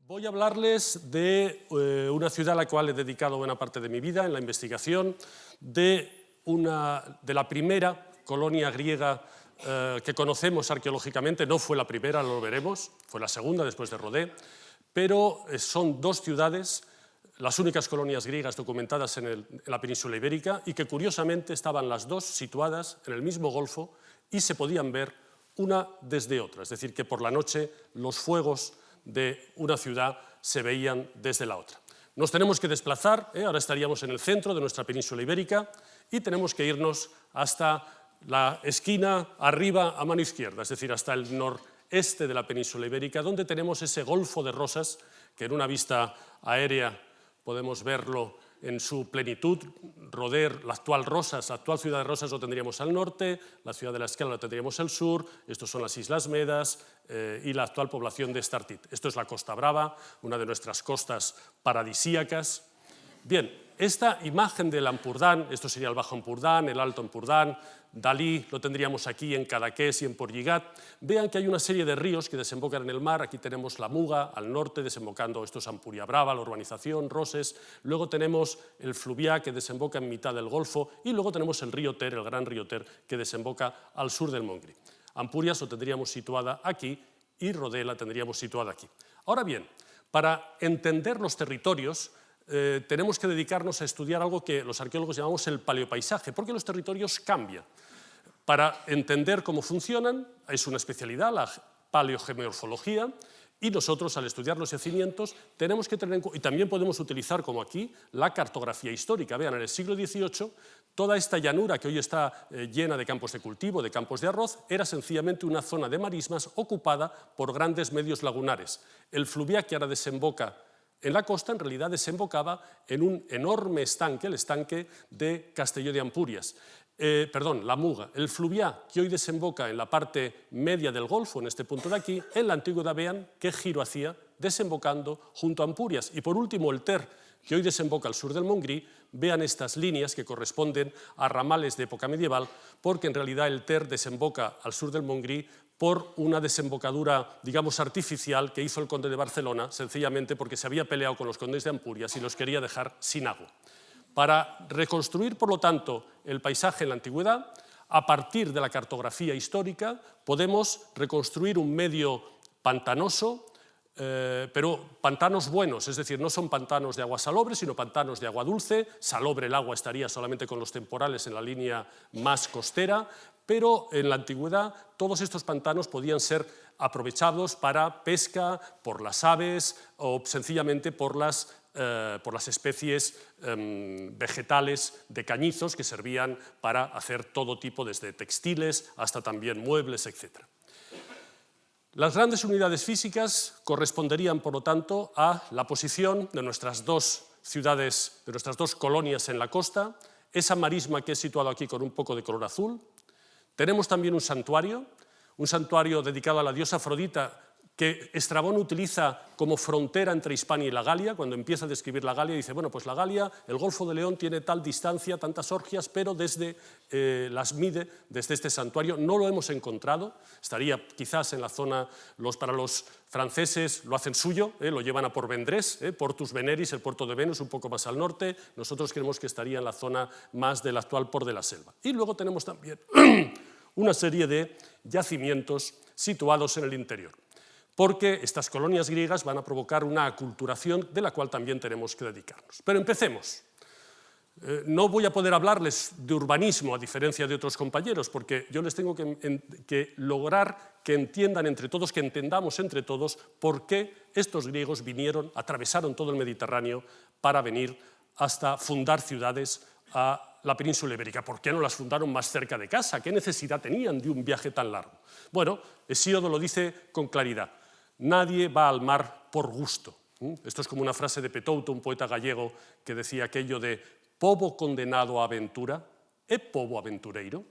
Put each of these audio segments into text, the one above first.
Voy a hablarles de una ciudad a la cual he dedicado buena parte de mi vida en la investigación, de la primera colonia griega que conocemos arqueológicamente. No fue la primera, lo veremos, fue la segunda después de Rodé, pero son dos ciudades, las únicas colonias griegas documentadas en la península ibérica, y que curiosamente estaban las dos situadas en el mismo golfo y se podían ver una desde otra, es decir, que por la noche los fuegos de una ciudad se veían desde la otra. Nos tenemos que desplazar, ahora estaríamos en el centro de nuestra península ibérica y tenemos que irnos hasta la esquina arriba a mano izquierda, es decir, hasta el noreste de la península ibérica, donde tenemos ese golfo de Rosas, que en una vista aérea podemos verlo en su plenitud. Roder, la actual Rosas, la actual ciudad de Rosas lo tendríamos al norte, la ciudad de la Escala lo tendríamos al sur, estos son las Islas Medas y la actual población de Estartit. Esto es la Costa Brava, una de nuestras costas paradisíacas. Bien, esta imagen del Ampurdán, esto sería el Bajo Ampurdán, el Alto Ampurdán, Dalí lo tendríamos aquí en Cadaqués y en Porlligat. Vean que hay una serie de ríos que desembocan en el mar. Aquí tenemos la Muga al norte, desembocando, esto es Ampuria Brava, la urbanización, Roses. Luego tenemos el Fluvià, que desemboca en mitad del Golfo, y luego tenemos el río Ter, el gran río Ter, que desemboca al sur del Montgrí. Ampurias lo tendríamos situada aquí y Rodé la tendríamos situada aquí. Ahora bien, para entender los territorios, tenemos que dedicarnos a estudiar algo que los arqueólogos llamamos el paleopaisaje, porque los territorios cambian. Para entender cómo funcionan, es una especialidad, la paleogeomorfología, y nosotros, al estudiar los yacimientos, tenemos que tener en cuenta, y también podemos utilizar, como aquí, la cartografía histórica. Vean, en el siglo XVIII, toda esta llanura que hoy está llena de campos de cultivo, de campos de arroz, era sencillamente una zona de marismas ocupada por grandes medios lagunares. El Fluvià, que ahora desemboca en la costa, en realidad desembocaba en un enorme estanque, el estanque de Castelló de Ampurias. La Muga. El Fluvià, que hoy desemboca en la parte media del Golfo, en este punto de aquí, en la antigüedad, vean qué giro hacía, desembocando junto a Ampurias. Y por último, el Ter, que hoy desemboca al sur del Montgrí. Vean estas líneas que corresponden a ramales de época medieval, porque en realidad el Ter desemboca al sur del Montgrí por una desembocadura, digamos, artificial que hizo el conde de Barcelona, sencillamente porque se había peleado con los condes de Ampurias y los quería dejar sin agua. Para reconstruir, por lo tanto, el paisaje en la antigüedad, a partir de la cartografía histórica, podemos reconstruir un medio pantanoso, pero pantanos buenos, es decir, no son pantanos de agua salobre, sino pantanos de agua dulce. Salobre el agua estaría solamente con los temporales en la línea más costera, pero en la antigüedad todos estos pantanos podían ser aprovechados para pesca, por las aves o sencillamente por las especies vegetales de cañizos que servían para hacer todo tipo, desde textiles hasta también muebles, etc. Las grandes unidades físicas corresponderían, por lo tanto, a la posición de nuestras dos ciudades, de nuestras dos colonias en la costa, esa marisma que he situado aquí con un poco de color azul. Tenemos también un santuario dedicado a la diosa Afrodita, que Estrabón utiliza como frontera entre Hispania y la Galia. Cuando empieza a describir la Galia dice, bueno, pues la Galia, el Golfo de León tiene tal distancia, tantas orgias, pero desde las mide, desde este santuario. No lo hemos encontrado, estaría quizás en la zona, para los franceses lo hacen suyo, lo llevan a Port-Vendrés, Portus Veneris, el puerto de Venus, un poco más al norte. Nosotros creemos que estaría en la zona más del actual Port de la Selva. Y luego tenemos también una serie de yacimientos situados en el interior, porque estas colonias griegas van a provocar una aculturación de la cual también tenemos que dedicarnos. Pero empecemos. No voy a poder hablarles de urbanismo, a diferencia de otros compañeros, porque yo les tengo que lograr que entiendan entre todos, que entendamos entre todos por qué estos griegos atravesaron todo el Mediterráneo para venir hasta fundar ciudades a la península ibérica. ¿Por qué no las fundaron más cerca de casa? ¿Qué necesidad tenían de un viaje tan largo? Bueno, Hesíodo lo dice con claridad. Nadie va al mar por gusto. Esto es como una frase de Petouto, un poeta gallego, que decía aquello de «pobo condenado a aventura e pobo aventureiro».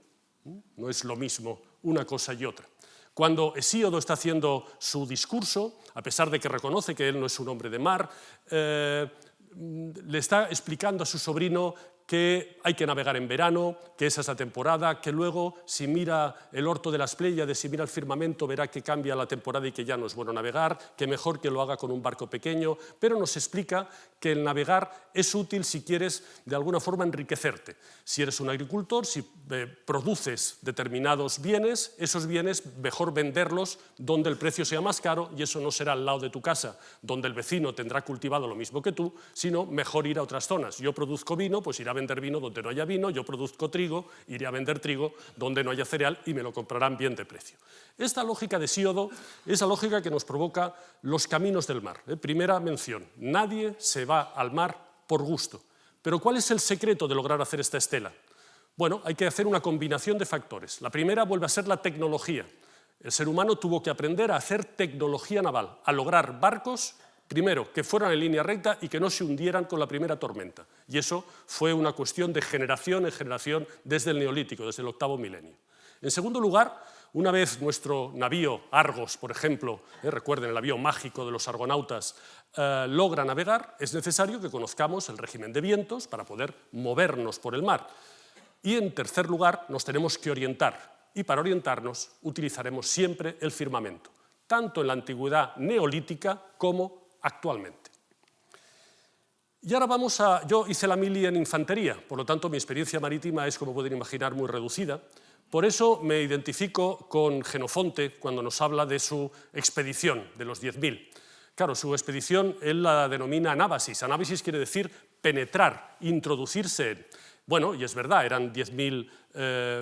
No es lo mismo una cosa y otra. Cuando Hesíodo está haciendo su discurso, a pesar de que reconoce que él no es un hombre de mar, le está explicando a su sobrino que hay que navegar en verano, que esa es la temporada, que luego si mira el orto de las Pléyades, si mira el firmamento, verá que cambia la temporada y que ya no es bueno navegar, que mejor que lo haga con un barco pequeño, pero nos explica que el navegar es útil si quieres de alguna forma enriquecerte. Si eres un agricultor, si produces determinados bienes, esos bienes mejor venderlos donde el precio sea más caro, y eso no será al lado de tu casa, donde el vecino tendrá cultivado lo mismo que tú, sino mejor ir a otras zonas. Yo produzco vino, pues iré a vender vino donde no haya vino, yo produzco trigo, iré a vender trigo donde no haya cereal y me lo comprarán bien de precio. Esta lógica de Hesíodo es la lógica que nos provoca los caminos del mar. Primera mención, nadie se va al mar por gusto. Pero ¿cuál es el secreto de lograr hacer esta estela? Bueno, hay que hacer una combinación de factores. La primera vuelve a ser la tecnología. El ser humano tuvo que aprender a hacer tecnología naval, a lograr barcos, primero, que fueran en línea recta y que no se hundieran con la primera tormenta. Y eso fue una cuestión de generación en generación desde el Neolítico, desde el 8º milenio. En segundo lugar, una vez nuestro navío Argos, por ejemplo, recuerden el avión mágico de los argonautas, logra navegar, es necesario que conozcamos el régimen de vientos para poder movernos por el mar. Y en tercer lugar, nos tenemos que orientar. Y para orientarnos utilizaremos siempre el firmamento, tanto en la antigüedad neolítica como actualmente. Y ahora yo hice la mili en infantería, por lo tanto mi experiencia marítima es, como pueden imaginar, muy reducida. Por eso me identifico con Jenofonte cuando nos habla de su expedición, de los 10.000. Claro, su expedición él la denomina anábasis. Anábasis quiere decir penetrar, introducirse en. Bueno, y es verdad, eran 10.000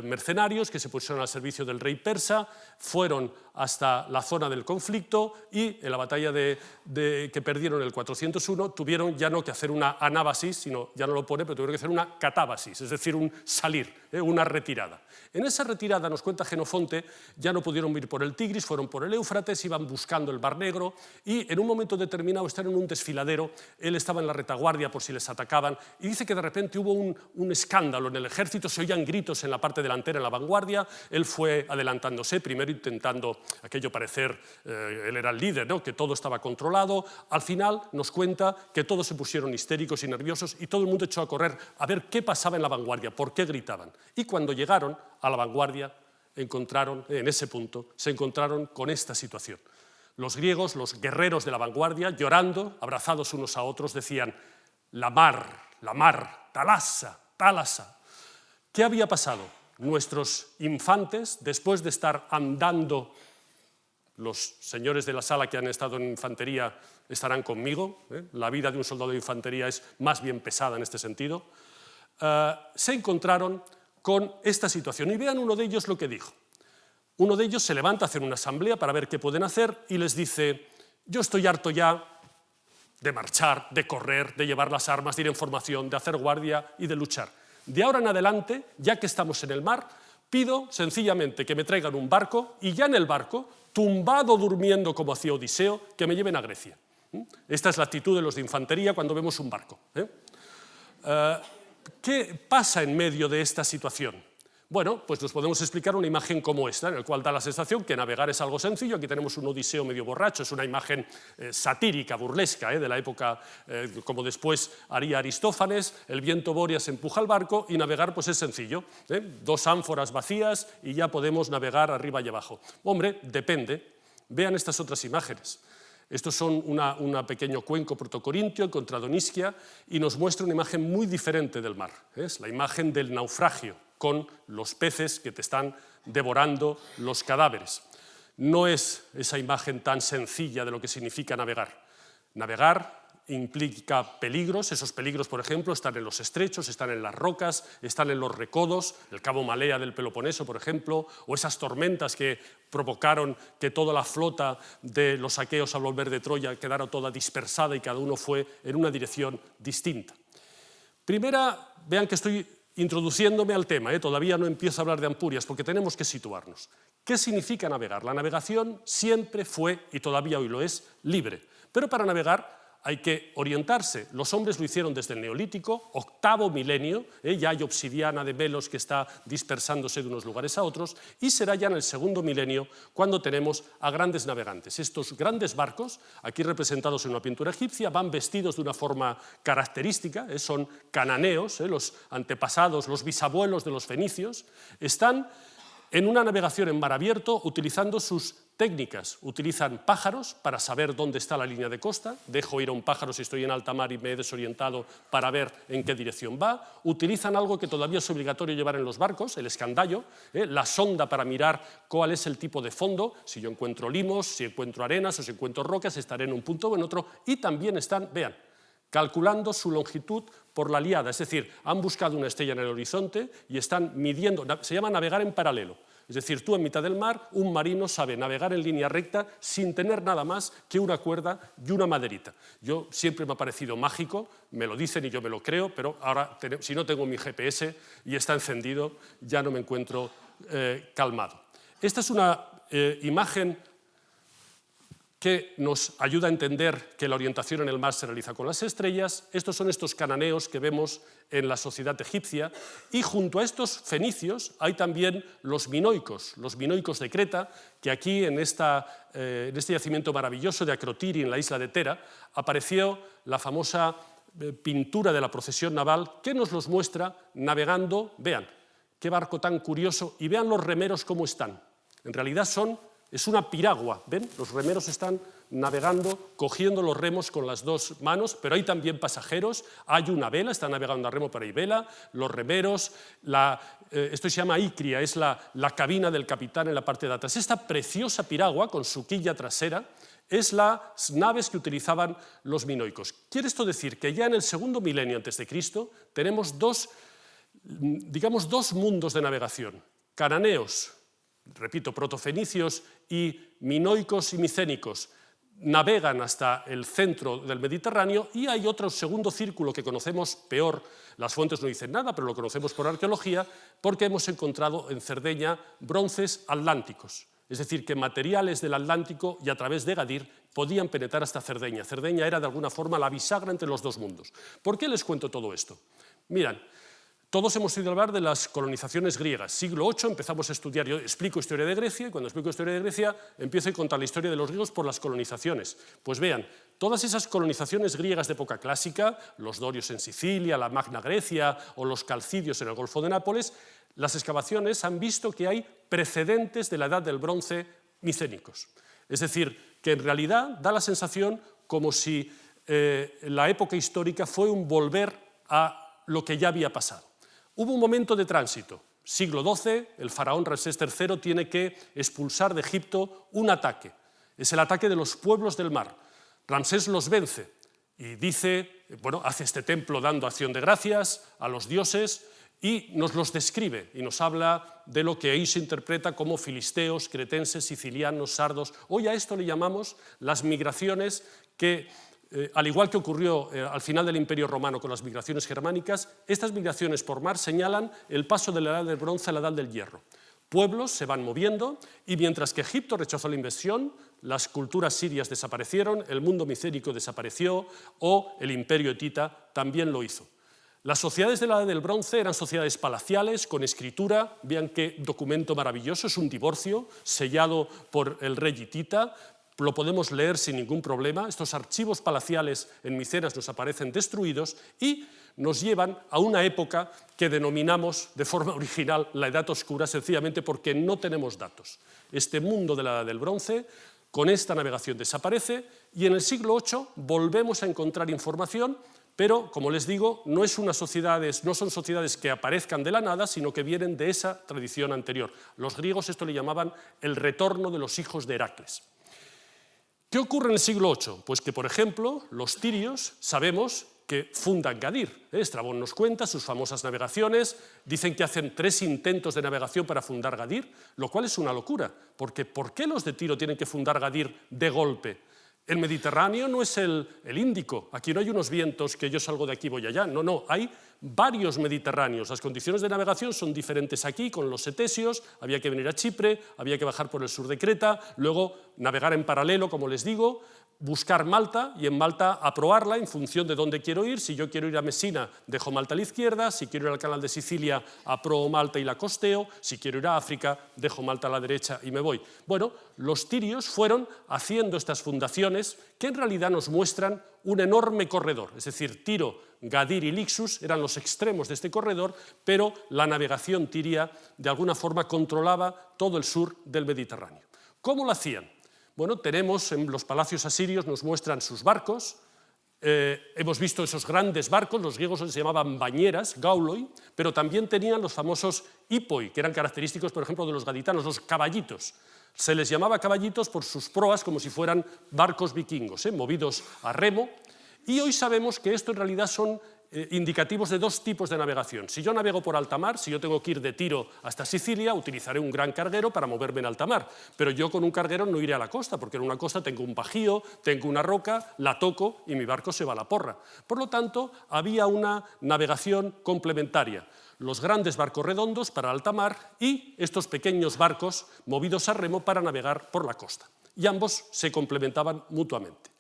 mercenarios que se pusieron al servicio del rey persa, fueron hasta la zona del conflicto y en la batalla que perdieron el 401 tuvieron ya no que hacer una anábasis, sino, ya no lo pone, pero tuvieron que hacer una catábasis, es decir, un salir, una retirada. En esa retirada, nos cuenta Jenofonte, ya no pudieron ir por el Tigris, fueron por el Éufrates, iban buscando el Mar Negro y en un momento determinado están en un desfiladero, él estaba en la retaguardia por si les atacaban y dice que de repente hubo un escándalo en el ejército, se oían gritos en la parte delantera, en la vanguardia, él fue adelantándose, primero intentando aquello parecer, él era el líder, ¿no? Que todo estaba controlado, al final nos cuenta que todos se pusieron histéricos y nerviosos y todo el mundo echó a correr a ver qué pasaba en la vanguardia, por qué gritaban. Y cuando llegaron a la vanguardia, en ese punto, se encontraron con esta situación. Los griegos, los guerreros de la vanguardia, llorando, abrazados unos a otros, decían: la mar, Talasa, Tálasa. ¿Qué había pasado? Nuestros infantes, después de estar andando, los señores de la sala que han estado en infantería estarán conmigo, la vida de un soldado de infantería es más bien pesada en este sentido, se encontraron con esta situación. Y vean uno de ellos lo que dijo. Uno de ellos se levanta a hacer una asamblea para ver qué pueden hacer y les dice: yo estoy harto ya de marchar, de correr, de llevar las armas, de ir en formación, de hacer guardia y de luchar. De ahora en adelante, ya que estamos en el mar, pido sencillamente que me traigan un barco y ya en el barco, tumbado durmiendo como hacía Odiseo, que me lleven a Grecia. Esta es la actitud de los de infantería cuando vemos un barco. ¿Qué pasa en medio de esta situación? Bueno, pues nos podemos explicar una imagen como esta, en la cual da la sensación que navegar es algo sencillo. Aquí tenemos un Odiseo medio borracho, es una imagen satírica, burlesca, de la época, como después haría Aristófanes. El viento Bóreas empuja el barco y navegar pues es sencillo. 2 ánforas vacías y ya podemos navegar arriba y abajo. Hombre, depende. Vean estas otras imágenes. Estos son un pequeño cuenco protocorintio contra Donisquia y nos muestra una imagen muy diferente del mar. Es la imagen del naufragio, con los peces que te están devorando los cadáveres. No es esa imagen tan sencilla de lo que significa navegar. Navegar implica peligros, esos peligros, por ejemplo, están en los estrechos, están en las rocas, están en los recodos, el cabo Malea del Peloponeso, por ejemplo, o esas tormentas que provocaron que toda la flota de los aqueos al volver de Troya quedara toda dispersada y cada uno fue en una dirección distinta. Primera, vean que estoy introduciéndome al tema, todavía no empiezo a hablar de Ampurias porque tenemos que situarnos. ¿Qué significa navegar? La navegación siempre fue, y todavía hoy lo es, libre. Pero para navegar hay que orientarse. Los hombres lo hicieron desde el Neolítico, 8º milenio, ya hay obsidiana de Melos que está dispersándose de unos lugares a otros, y será ya en el 2º milenio cuando tenemos a grandes navegantes. Estos grandes barcos, aquí representados en una pintura egipcia, van vestidos de una forma característica, son cananeos, los antepasados, los bisabuelos de los fenicios, están en una navegación en mar abierto utilizando sus técnicas. Utilizan pájaros para saber dónde está la línea de costa, dejo ir a un pájaro si estoy en alta mar y me he desorientado para ver en qué dirección va. Utilizan algo que todavía es obligatorio llevar en los barcos, el escandallo, la sonda para mirar cuál es el tipo de fondo, si yo encuentro limos, si encuentro arenas o si encuentro rocas, estaré en un punto o en otro, y también están, vean, calculando su longitud por la liada, es decir, han buscado una estrella en el horizonte y están midiendo, se llama navegar en paralelo. Es decir, tú en mitad del mar, un marino sabe navegar en línea recta sin tener nada más que una cuerda y una maderita. Yo siempre me ha parecido mágico, me lo dicen y yo me lo creo, pero ahora, si no tengo mi GPS y está encendido, ya no me encuentro calmado. Esta es una imagen que nos ayuda a entender que la orientación en el mar se realiza con las estrellas. Estos son estos cananeos que vemos en la sociedad egipcia, y junto a estos fenicios hay también los minoicos de Creta, que aquí en este yacimiento maravilloso de Acrotiri, en la isla de Tera, apareció la famosa pintura de la procesión naval que nos los muestra navegando. Vean, qué barco tan curioso, y vean los remeros cómo están. En realidad es una piragua, ¿ven? Los remeros están navegando, cogiendo los remos con las dos manos, pero hay también pasajeros, hay una vela, están navegando a remo, pero hay vela, los remeros, esto se llama icria, es la cabina del capitán en la parte de atrás. Esta preciosa piragua, con su quilla trasera, es las naves que utilizaban los minoicos. Quiere esto decir que ya en el 2º milenio antes de Cristo tenemos dos mundos de navegación, cananeos, repito, protofenicios y minoicos y micénicos navegan hasta el centro del Mediterráneo, y hay otro segundo círculo que conocemos peor, las fuentes no dicen nada, pero lo conocemos por arqueología, porque hemos encontrado en Cerdeña bronces atlánticos, es decir, que materiales del Atlántico y a través de Gadir podían penetrar hasta Cerdeña. Cerdeña era de alguna forma la bisagra entre los dos mundos. ¿Por qué les cuento todo esto? Miran, todos hemos oído hablar de las colonizaciones griegas. Siglo VIII empezamos a estudiar, yo explico historia de Grecia, y cuando explico historia de Grecia empiezo a contar la historia de los griegos por las colonizaciones. Pues vean, todas esas colonizaciones griegas de época clásica, los dorios en Sicilia, la Magna Grecia o los calcidios en el Golfo de Nápoles, las excavaciones han visto que hay precedentes de la Edad del Bronce micénicos. Es decir, que en realidad da la sensación como si la época histórica fue un volver a lo que ya había pasado. Hubo un momento de tránsito. Siglo XII, el faraón Ramsés III tiene que expulsar de Egipto un ataque. Es el ataque de los pueblos del mar. Ramsés los vence y dice, hace este templo dando acción de gracias a los dioses, y nos los describe y nos habla de lo que ahí se interpreta como filisteos, cretenses, sicilianos, sardos. Hoy a esto le llamamos las migraciones que, al igual que ocurrió al final del Imperio Romano con las migraciones germánicas, estas migraciones por mar señalan el paso de la Edad del Bronce a la Edad del Hierro. Pueblos se van moviendo, y mientras que Egipto rechazó la invasión, las culturas sirias desaparecieron, el mundo micénico desapareció, o el Imperio hitita también lo hizo. Las sociedades de la Edad del Bronce eran sociedades palaciales, con escritura. Vean qué documento maravilloso, es un divorcio sellado por el rey hitita. Lo podemos leer sin ningún problema. Estos archivos palaciales en Micenas nos aparecen destruidos y nos llevan a una época que denominamos de forma original la Edad Oscura, sencillamente porque no tenemos datos. Este mundo de la Edad del Bronce, con esta navegación, desaparece, y en el siglo VIII volvemos a encontrar información, pero, como les digo, no son sociedades que aparezcan de la nada, sino que vienen de esa tradición anterior. Los griegos esto le llamaban el retorno de los hijos de Heracles. ¿Qué ocurre en el siglo VIII? Pues que, por ejemplo, los tirios sabemos que fundan Gadir. Estrabón nos cuenta sus famosas navegaciones, dicen que hacen 3 intentos de navegación para fundar Gadir, lo cual es una locura, porque ¿por qué los de Tiro tienen que fundar Gadir de golpe? El Mediterráneo no es el Índico, aquí no hay unos vientos que yo salgo de aquí y voy allá, no, hay varios Mediterráneos. Las condiciones de navegación son diferentes aquí, con los cetesios, había que venir a Chipre, había que bajar por el sur de Creta, luego navegar en paralelo, como les digo, buscar Malta y en Malta aprobarla en función de dónde quiero ir. Si yo quiero ir a Messina, dejo Malta a la izquierda. Si quiero ir al Canal de Sicilia, apruebo Malta y la costeo. Si quiero ir a África, dejo Malta a la derecha y me voy. Bueno, los tirios fueron haciendo estas fundaciones que en realidad nos muestran un enorme corredor. Es decir, Tiro, Gadir y Lixus eran los extremos de este corredor, pero la navegación tiria de alguna forma controlaba todo el sur del Mediterráneo. ¿Cómo lo hacían? Bueno, tenemos en los palacios asirios, nos muestran sus barcos, hemos visto esos grandes barcos, los griegos se llamaban bañeras, gauloi, pero también tenían los famosos hipoi, que eran característicos, por ejemplo, de los gaditanos, los caballitos. Se les llamaba caballitos por sus proas como si fueran barcos vikingos, movidos a remo, y hoy sabemos que esto en realidad son indicativos de dos tipos de navegación. Si yo navego por alta mar, si yo tengo que ir de Tiro hasta Sicilia, utilizaré un gran carguero para moverme en alta mar, pero yo con un carguero no iré a la costa, porque en una costa tengo un bajío, tengo una roca, la toco y mi barco se va a la porra. Por lo tanto, había una navegación complementaria. Los grandes barcos redondos para alta mar y estos pequeños barcos movidos a remo para navegar por la costa. Y ambos se complementaban mutuamente.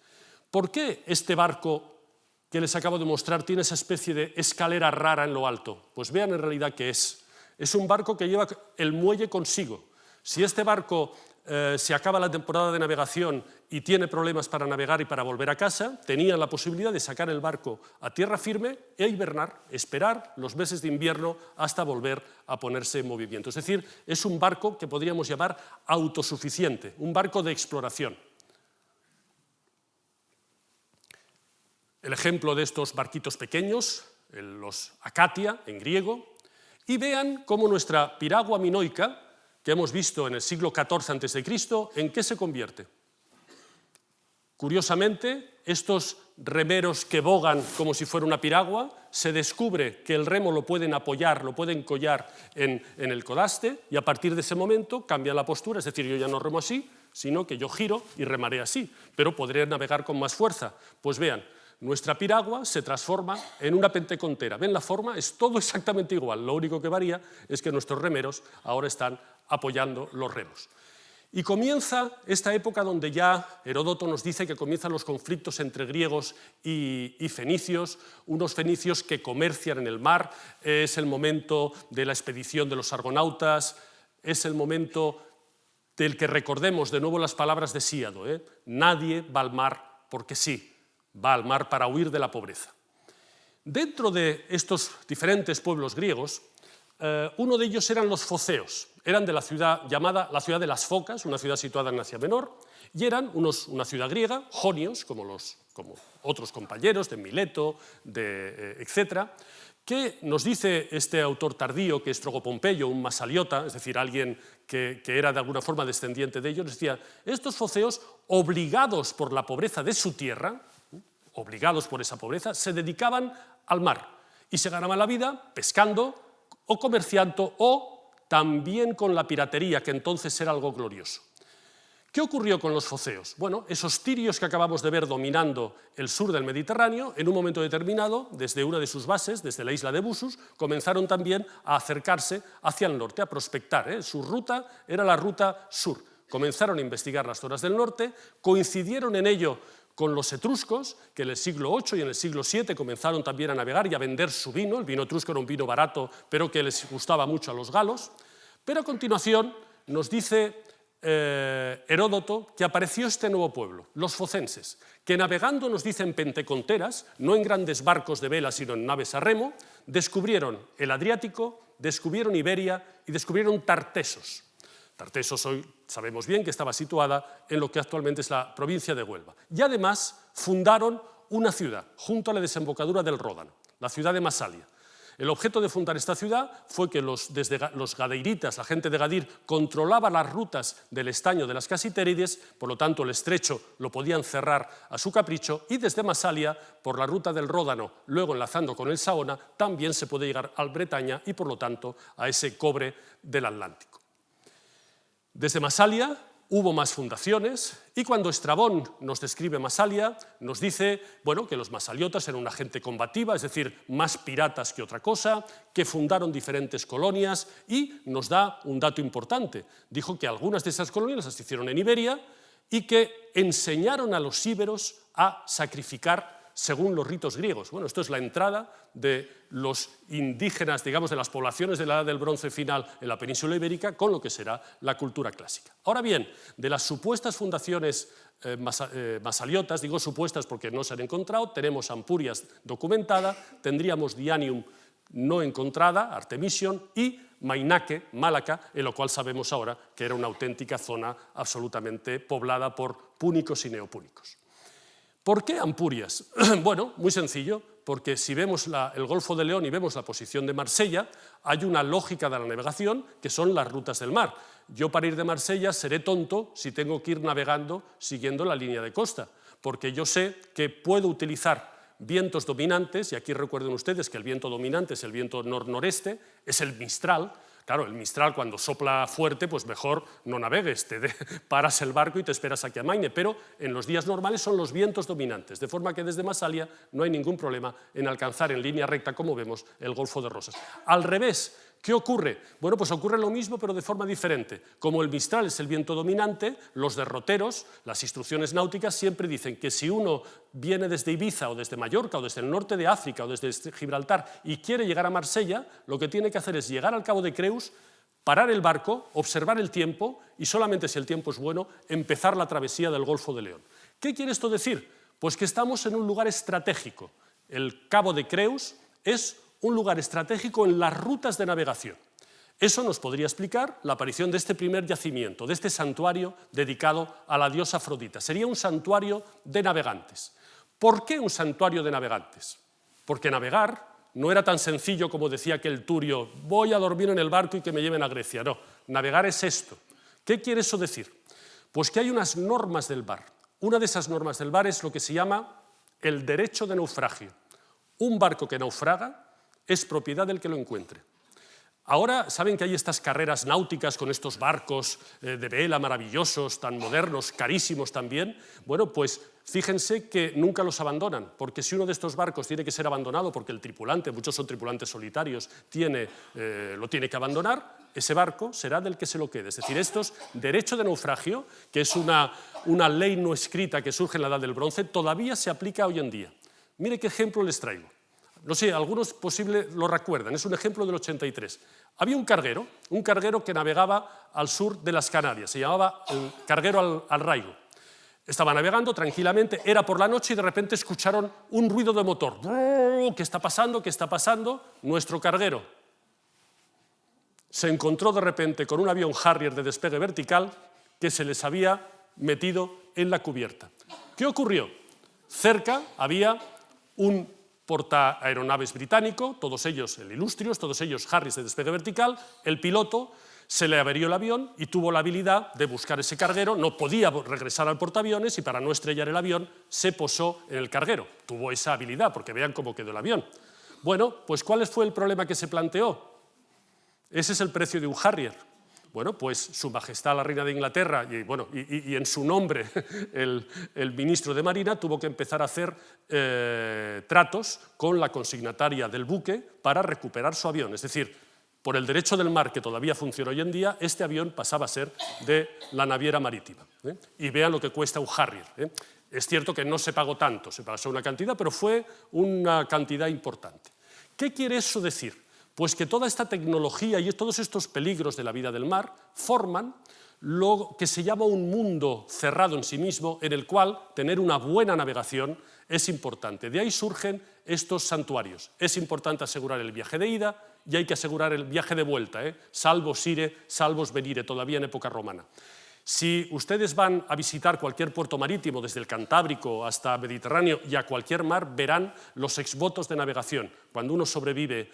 ¿Por qué este barco que les acabo de mostrar tiene esa especie de escalera rara en lo alto? Pues vean en realidad qué es. Es un barco que lleva el muelle consigo. Si este barco se acaba la temporada de navegación y tiene problemas para navegar y para volver a casa, tenían la posibilidad de sacar el barco a tierra firme e hibernar, esperar los meses de invierno hasta volver a ponerse en movimiento. Es decir, es un barco que podríamos llamar autosuficiente, un barco de exploración. El ejemplo de estos barquitos pequeños, los Acatia en griego, y vean cómo nuestra piragua minoica, que hemos visto en el siglo XIV a.C., ¿en qué se convierte? Curiosamente, estos remeros que bogan como si fuera una piragua, se descubre que el remo lo pueden apoyar, lo pueden collar en el codaste, y a partir de ese momento cambia la postura, es decir, yo ya no remo así, sino que yo giro y remaré así, pero podré navegar con más fuerza. Pues vean, nuestra piragua se transforma en una pentecontera. ¿Ven la forma? Es todo exactamente igual. Lo único que varía es que nuestros remeros ahora están apoyando los remos. Y comienza esta época donde ya Heródoto nos dice que comienzan los conflictos entre griegos y fenicios, unos fenicios que comercian en el mar. Es el momento de la expedición de los argonautas, es el momento del que recordemos de nuevo las palabras de Síado. Nadie va al mar porque sí. Va al mar para huir de la pobreza. Dentro de estos diferentes pueblos griegos, uno de ellos eran los foceos. Eran de la ciudad llamada la ciudad de las Focas, una ciudad situada en Asia Menor, y eran una ciudad griega, jonios, como otros compañeros de Mileto, etc., que nos dice este autor tardío, que es Trogopompeyo, un masaliota, es decir, alguien que era de alguna forma descendiente de ellos, decía, estos foceos, obligados por la pobreza de su tierra, obligados por esa pobreza, se dedicaban al mar y se ganaban la vida pescando o comerciando o también con la piratería, que entonces era algo glorioso. ¿Qué ocurrió con los foceos? Bueno, esos tirios que acabamos de ver dominando el sur del Mediterráneo, en un momento determinado, desde una de sus bases, desde la isla de Busus, comenzaron también a acercarse hacia el norte, a prospectar. Su ruta era la ruta sur. Comenzaron a investigar las zonas del norte, coincidieron en ello con los etruscos, que en el siglo VIII y en el siglo VII comenzaron también a navegar y a vender su vino. El vino etrusco era un vino barato, pero que les gustaba mucho a los galos. Pero a continuación nos dice Heródoto que apareció este nuevo pueblo, los focenses, que navegando, nos dicen, penteconteras, no en grandes barcos de vela, sino en naves a remo, descubrieron el Adriático, descubrieron Iberia y descubrieron Tartesos. Tartesos hoy sabemos bien que estaba situada en lo que actualmente es la provincia de Huelva. Y además fundaron una ciudad junto a la desembocadura del Ródano, la ciudad de Masalia. El objeto de fundar esta ciudad fue que desde los gadeiritas, la gente de Gadir, controlaba las rutas del estaño de las Casitérides, por lo tanto el estrecho lo podían cerrar a su capricho, y desde Masalia, por la ruta del Ródano, luego enlazando con el Saona, también se puede llegar al Bretaña y por lo tanto a ese cobre del Atlántico. Desde Masalia hubo más fundaciones y cuando Estrabón nos describe Masalia nos dice que los masaliotas eran una gente combativa, es decir, más piratas que otra cosa, que fundaron diferentes colonias y nos da un dato importante. Dijo que algunas de esas colonias las hicieron en Iberia y que enseñaron a los íberos a sacrificar según los ritos griegos. Bueno, esto es la entrada de los indígenas, digamos, de las poblaciones de la Edad del Bronce final en la península ibérica con lo que será la cultura clásica. Ahora bien, de las supuestas fundaciones masaliotas, digo supuestas porque no se han encontrado, tenemos Ampurias documentada, tendríamos Dianium no encontrada, Artemision, y Mainake, Malaca, en lo cual sabemos ahora que era una auténtica zona absolutamente poblada por púnicos y neopúnicos. ¿Por qué Ampurias? Bueno, muy sencillo, porque si vemos el Golfo de León y vemos la posición de Marsella, hay una lógica de la navegación que son las rutas del mar. Yo para ir de Marsella seré tonto si tengo que ir navegando siguiendo la línea de costa, porque yo sé que puedo utilizar vientos dominantes, y aquí recuerden ustedes que el viento dominante es el viento nor-noreste, es el Mistral. Claro, el Mistral cuando sopla fuerte, pues mejor no navegues, paras el barco y te esperas a que amaine, pero en los días normales son los vientos dominantes, de forma que desde Massalia no hay ningún problema en alcanzar en línea recta, como vemos, el Golfo de Rosas. Al revés, ¿qué ocurre? Bueno, pues ocurre lo mismo, pero de forma diferente. Como el Mistral es el viento dominante, los derroteros, las instrucciones náuticas siempre dicen que si uno viene desde Ibiza o desde Mallorca o desde el norte de África o desde Gibraltar y quiere llegar a Marsella, lo que tiene que hacer es llegar al Cabo de Creus, parar el barco, observar el tiempo y solamente si el tiempo es bueno, empezar la travesía del Golfo de León. ¿Qué quiere esto decir? Pues que estamos en un lugar estratégico. El Cabo de Creus es un lugar estratégico en las rutas de navegación. Eso nos podría explicar la aparición de este primer yacimiento, de este santuario dedicado a la diosa Afrodita. Sería un santuario de navegantes. ¿Por qué un santuario de navegantes? Porque navegar no era tan sencillo como decía aquel turio, voy a dormir en el barco y que me lleven a Grecia. No, navegar es esto. ¿Qué quiere eso decir? Pues que hay unas normas del mar. Una de esas normas del mar es lo que se llama el derecho de naufragio. Un barco que naufraga es propiedad del que lo encuentre. Ahora saben que hay estas carreras náuticas con estos barcos de vela maravillosos, tan modernos, carísimos también. Bueno, pues fíjense que nunca los abandonan, porque si uno de estos barcos tiene que ser abandonado porque el tripulante, muchos son tripulantes solitarios, lo tiene que abandonar, ese barco será del que se lo quede. Es decir, estos derecho de naufragio, que es una ley no escrita que surge en la Edad del Bronce, todavía se aplica hoy en día. Mire qué ejemplo les traigo. No sé, algunos posible lo recuerdan, es un ejemplo del 83. Había un carguero que navegaba al sur de las Canarias, se llamaba el carguero Alraigo. Estaba navegando tranquilamente, era por la noche y de repente escucharon un ruido de motor. ¿Qué está pasando? ¿Qué está pasando? Nuestro carguero se encontró de repente con un avión Harrier de despegue vertical que se les había metido en la cubierta. ¿Qué ocurrió? Cerca había un portaaeronaves británico, todos ellos el Illustrious, todos ellos Harriers de despegue vertical. El piloto se le averió el avión y tuvo la habilidad de buscar ese carguero, no podía regresar al portaaviones y para no estrellar el avión se posó en el carguero. Tuvo esa habilidad porque vean cómo quedó el avión. Bueno, pues ¿cuál fue el problema que se planteó? Ese es el precio de un Harrier. Bueno, pues Su Majestad la Reina de Inglaterra y en su nombre el ministro de Marina tuvo que empezar a hacer tratos con la consignataria del buque para recuperar su avión. Es decir, por el derecho del mar que todavía funciona hoy en día, este avión pasaba a ser de la naviera marítima. Y vean lo que cuesta un Harrier. Es cierto que no se pagó tanto, se pagó una cantidad, pero fue una cantidad importante. ¿Qué quiere eso decir? Pues que toda esta tecnología y todos estos peligros de la vida del mar forman lo que se llama un mundo cerrado en sí mismo, en el cual tener una buena navegación es importante. De ahí surgen estos santuarios. Es importante asegurar el viaje de ida y hay que asegurar el viaje de vuelta, salvos ire, salvos venire, todavía en época romana. Si ustedes van a visitar cualquier puerto marítimo, desde el Cantábrico hasta Mediterráneo y a cualquier mar, verán los exvotos de navegación, cuando uno sobrevive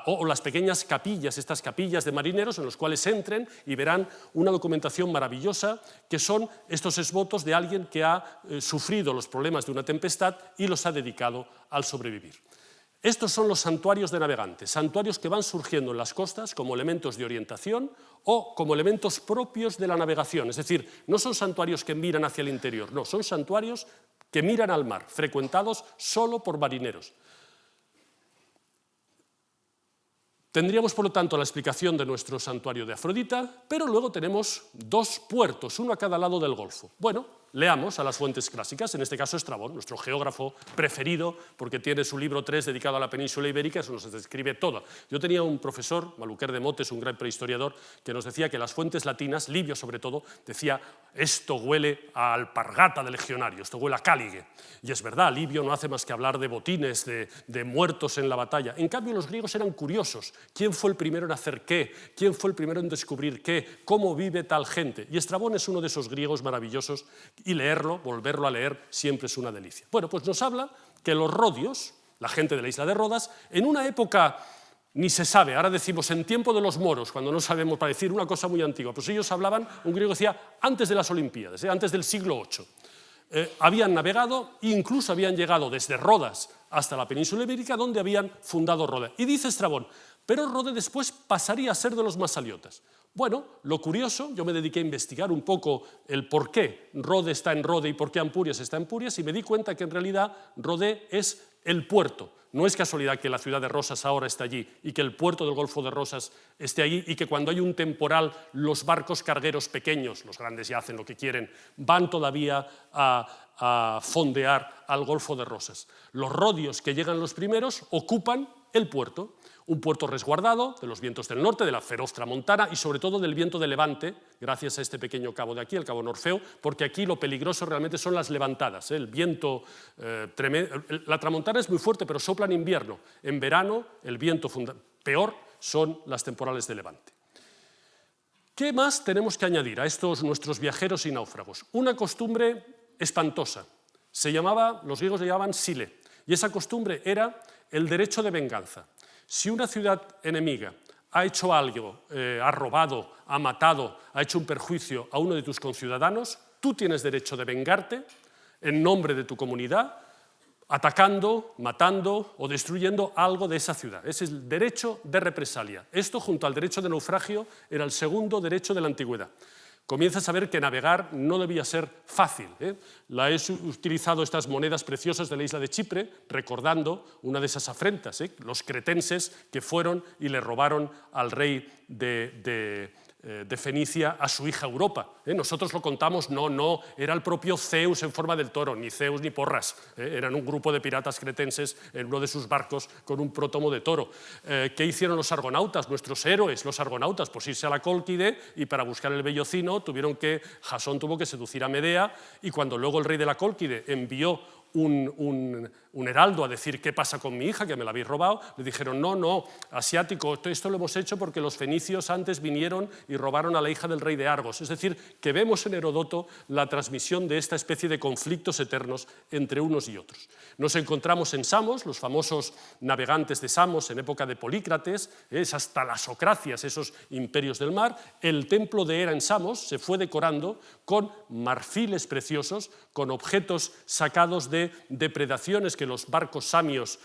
o las pequeñas capillas, estas capillas de marineros en los cuales entren y verán una documentación maravillosa que son estos exvotos de alguien que ha sufrido los problemas de una tempestad y los ha dedicado al sobrevivir. Estos son los santuarios de navegantes, santuarios que van surgiendo en las costas como elementos de orientación o como elementos propios de la navegación. Es decir, no son santuarios que miran hacia el interior, no, son santuarios que miran al mar, frecuentados solo por marineros. Tendríamos, por lo tanto, la explicación de nuestro santuario de Afrodita, pero luego tenemos dos puertos, uno a cada lado del Golfo. Bueno, leamos a las fuentes clásicas, en este caso Estrabón, nuestro geógrafo preferido, porque tiene su libro 3 dedicado a la península ibérica, eso nos describe todo. Yo tenía un profesor, Maluquer de Motes, un gran prehistoriador, que nos decía que las fuentes latinas, Livio sobre todo, decía esto huele a alpargata de legionario, esto huele a cáligue. Y es verdad, Livio no hace más que hablar de botines, de muertos en la batalla. En cambio, los griegos eran curiosos. ¿Quién fue el primero en hacer qué? ¿Quién fue el primero en descubrir qué? ¿Cómo vive tal gente? Y Estrabón es uno de esos griegos maravillosos y leerlo, volverlo a leer, siempre es una delicia. Bueno, pues nos habla que los rodios, la gente de la isla de Rodas, en una época, ni se sabe, ahora decimos en tiempo de los moros, cuando no sabemos, para decir una cosa muy antigua, pues ellos hablaban, un griego decía, antes de las Olimpiadas, antes del siglo VIII. Habían navegado e incluso habían llegado desde Rodas hasta la península ibérica, donde habían fundado Rode. Y dice Estrabón, pero Rode después pasaría a ser de los masaliotas. Bueno, lo curioso, yo me dediqué a investigar un poco el por qué Rode está en Rode y por qué Ampurias está en Ampurias, y me di cuenta que en realidad Rode es el puerto. No es casualidad que la ciudad de Rosas ahora está allí y que el puerto del Golfo de Rosas esté allí y que cuando hay un temporal los barcos cargueros pequeños, los grandes ya hacen lo que quieren, van todavía a fondear al Golfo de Rosas. Los rodios que llegan los primeros ocupan el puerto. Un puerto resguardado de los vientos del norte, de la feroz tramontana y sobre todo del viento de levante, gracias a este pequeño cabo de aquí, el cabo Norfeo, porque aquí lo peligroso realmente son las levantadas. El viento tremendo, la tramontana es muy fuerte, pero sopla en invierno. En verano, el viento peor son las temporales de levante. ¿Qué más tenemos que añadir a estos nuestros viajeros y náufragos? Una costumbre espantosa. Los griegos le llamaban sile, y esa costumbre era el derecho de venganza. Si una ciudad enemiga ha hecho algo, ha robado, ha matado, ha hecho un perjuicio a uno de tus conciudadanos, tú tienes derecho de vengarte en nombre de tu comunidad, atacando, matando o destruyendo algo de esa ciudad. Ese es el derecho de represalia. Esto, junto al derecho de naufragio, era el segundo derecho de la antigüedad. Comienzas a ver que navegar no debía ser fácil. He utilizado estas monedas preciosas de la isla de Chipre, recordando una de esas afrentas, los cretenses que fueron y le robaron al rey de Fenicia a su hija Europa. Nosotros lo contamos, no, era el propio Zeus en forma del toro, ni Zeus ni Porras. Eran un grupo de piratas cretenses en uno de sus barcos con un prótomo de toro. ¿Qué hicieron los argonautas, nuestros héroes, los argonautas? Pues irse a la Cólquide y para buscar el bellocino Jasón tuvo que seducir a Medea, y cuando luego el rey de la Cólquide envió un heraldo a decir qué pasa con mi hija, que me la habéis robado, le dijeron no, asiático, esto lo hemos hecho porque los fenicios antes vinieron y robaron a la hija del rey de Argos. Es decir, que vemos en Heródoto la transmisión de esta especie de conflictos eternos entre unos y otros. Nos encontramos en Samos, los famosos navegantes de Samos en época de Polícrates, esas talasocracias, esos imperios del mar. El templo de Hera en Samos se fue decorando con marfiles preciosos, con objetos sacados de depredaciones que los barcos samios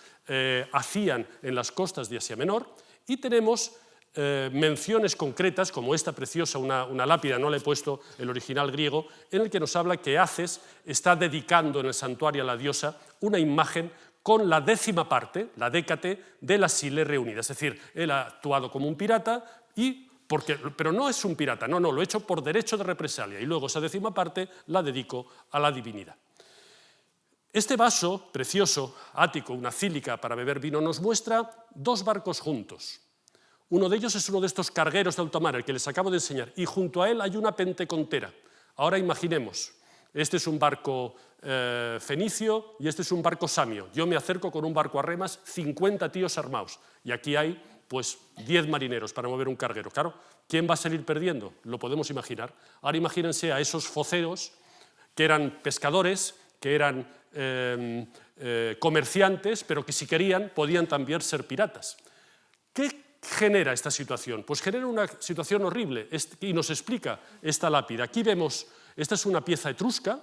hacían en las costas de Asia Menor, y tenemos menciones concretas, como esta preciosa, una lápida, no le he puesto el original griego, en el que nos habla que Aces está dedicando en el santuario a la diosa una imagen con la 10ª parte, la décate, de la Sile reunida. Es decir, él ha actuado como un pirata, pero no es un pirata, no, lo he hecho por derecho de represalia, y luego esa 10ª parte la dedico a la divinidad. Este vaso precioso, ático, una cílica para beber vino, nos muestra dos barcos juntos. Uno de ellos es uno de estos cargueros de alta mar, el que les acabo de enseñar, y junto a él hay una pentecontera. Ahora imaginemos, este es un barco fenicio y este es un barco samio. Yo me acerco con un barco a remas, 50 tíos armados, y aquí hay pues 10 marineros para mover un carguero. Claro, ¿quién va a salir perdiendo? Lo podemos imaginar. Ahora imagínense a esos foceos que eran pescadores, que eran comerciantes, pero que si querían podían también ser piratas. ¿Qué genera esta situación? Pues genera una situación horrible, y nos explica esta lápida. Aquí vemos, esta es una pieza etrusca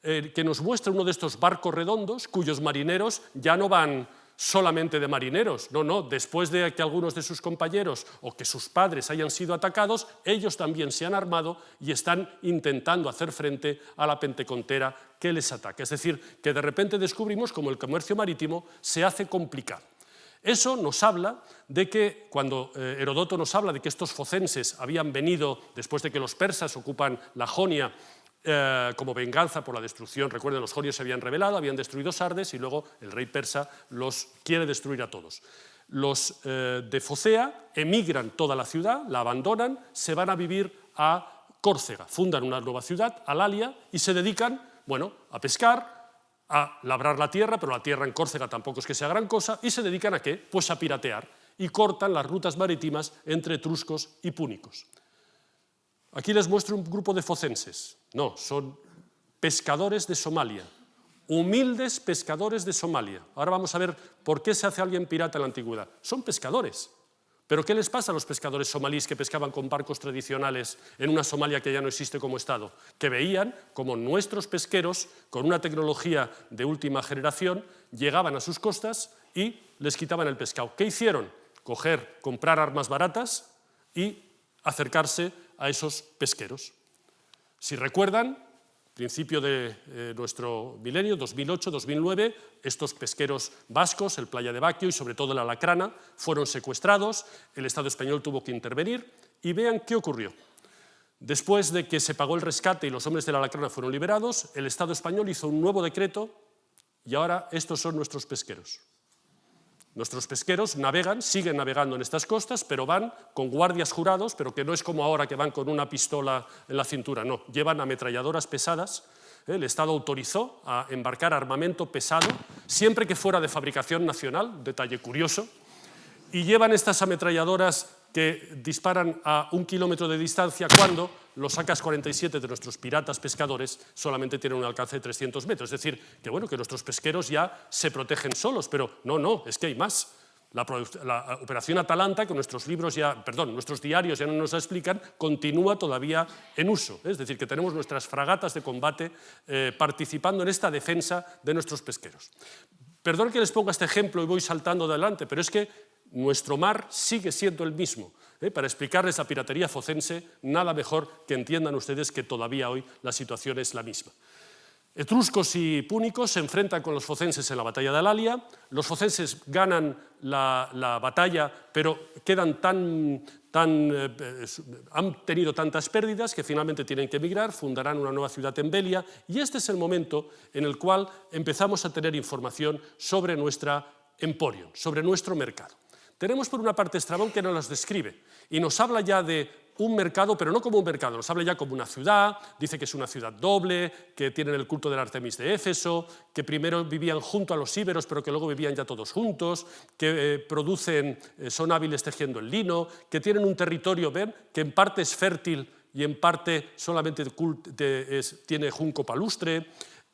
que nos muestra uno de estos barcos redondos cuyos marineros ya no van solamente de marineros, no, después de que algunos de sus compañeros o que sus padres hayan sido atacados, ellos también se han armado y están intentando hacer frente a la pentecontera que les ataca. Es decir, que de repente descubrimos cómo el comercio marítimo se hace complicado. Eso nos habla de que, cuando Heródoto nos habla de que estos focenses habían venido después de que los persas ocupan la Jonia como venganza por la destrucción, recuerden, los jonios se habían rebelado, habían destruido Sardes y luego el rey persa los quiere destruir a todos. Los de Focea emigran toda la ciudad, la abandonan, se van a vivir a Córcega, fundan una nueva ciudad, Alalia, y se dedican, bueno, a pescar, a labrar la tierra, pero la tierra en Córcega tampoco es que sea gran cosa, y se dedican ¿a qué? Pues a piratear, y cortan las rutas marítimas entre etruscos y púnicos. Aquí les muestro un grupo de focenses. No, son pescadores de Somalia, humildes pescadores de Somalia. Ahora vamos a ver por qué se hace alguien pirata en la antigüedad. Son pescadores. ¿Pero qué les pasa a los pescadores somalíes que pescaban con barcos tradicionales en una Somalia que ya no existe como Estado? Que veían como nuestros pesqueros, con una tecnología de última generación, llegaban a sus costas y les quitaban el pescado. ¿Qué hicieron? Comprar armas baratas y acercarse a esos pesqueros. Si recuerdan, principio de nuestro milenio, 2008-2009, estos pesqueros vascos, el Playa de Baquio y sobre todo la Lacrana, fueron secuestrados, el Estado español tuvo que intervenir y vean qué ocurrió. Después de que se pagó el rescate y los hombres de la Lacrana fueron liberados, el Estado español hizo un nuevo decreto y ahora estos son nuestros pesqueros. Nuestros pesqueros navegan, siguen navegando en estas costas, pero van con guardias jurados, pero que no es como ahora que van con una pistola en la cintura, no, llevan ametralladoras pesadas. El Estado autorizó a embarcar armamento pesado, siempre que fuera de fabricación nacional, detalle curioso, y llevan estas ametralladoras que disparan a 1 kilómetro de distancia cuando los AK-47 de nuestros piratas pescadores solamente tienen un alcance de 300 metros. Es decir, que, bueno, que nuestros pesqueros ya se protegen solos, pero no, es que hay más. La operación Atalanta, que nuestros diarios ya no nos la explican, continúa todavía en uso. Es decir, que tenemos nuestras fragatas de combate participando en esta defensa de nuestros pesqueros. Perdón que les ponga este ejemplo y voy saltando de adelante, pero es que nuestro mar sigue siendo el mismo. Para explicarles la piratería focense, nada mejor que entiendan ustedes que todavía hoy la situación es la misma. Etruscos y púnicos se enfrentan con los focenses en la batalla de Alalia. Los focenses ganan la batalla, pero quedan han tenido tantas pérdidas que finalmente tienen que emigrar, fundarán una nueva ciudad en Velia, y este es el momento en el cual empezamos a tener información sobre nuestra emporium, sobre nuestro mercado. Tenemos por una parte Estrabón que nos las describe y nos habla ya de un mercado, pero no como un mercado, nos habla ya como una ciudad, dice que es una ciudad doble, que tienen el culto del Artemis de Éfeso, que primero vivían junto a los íberos, pero que luego vivían ya todos juntos, que son hábiles tejiendo el lino, que tienen un territorio, ven, que en parte es fértil y en parte solamente tiene junco palustre,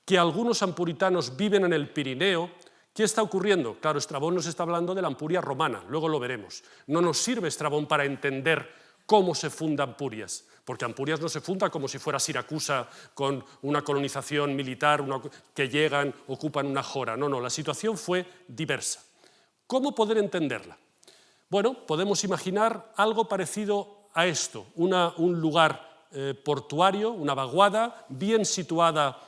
que algunos ampuritanos viven en el Pirineo. ¿Qué está ocurriendo? Claro, Estrabón nos está hablando de la Ampuria romana, luego lo veremos. No nos sirve Estrabón para entender cómo se funda Ampurias, porque Ampurias no se funda como si fuera Siracusa con una colonización militar, que llegan, ocupan una jora. No, la situación fue diversa. ¿Cómo poder entenderla? Bueno, podemos imaginar algo parecido a esto, un lugar portuario, una vaguada, bien situada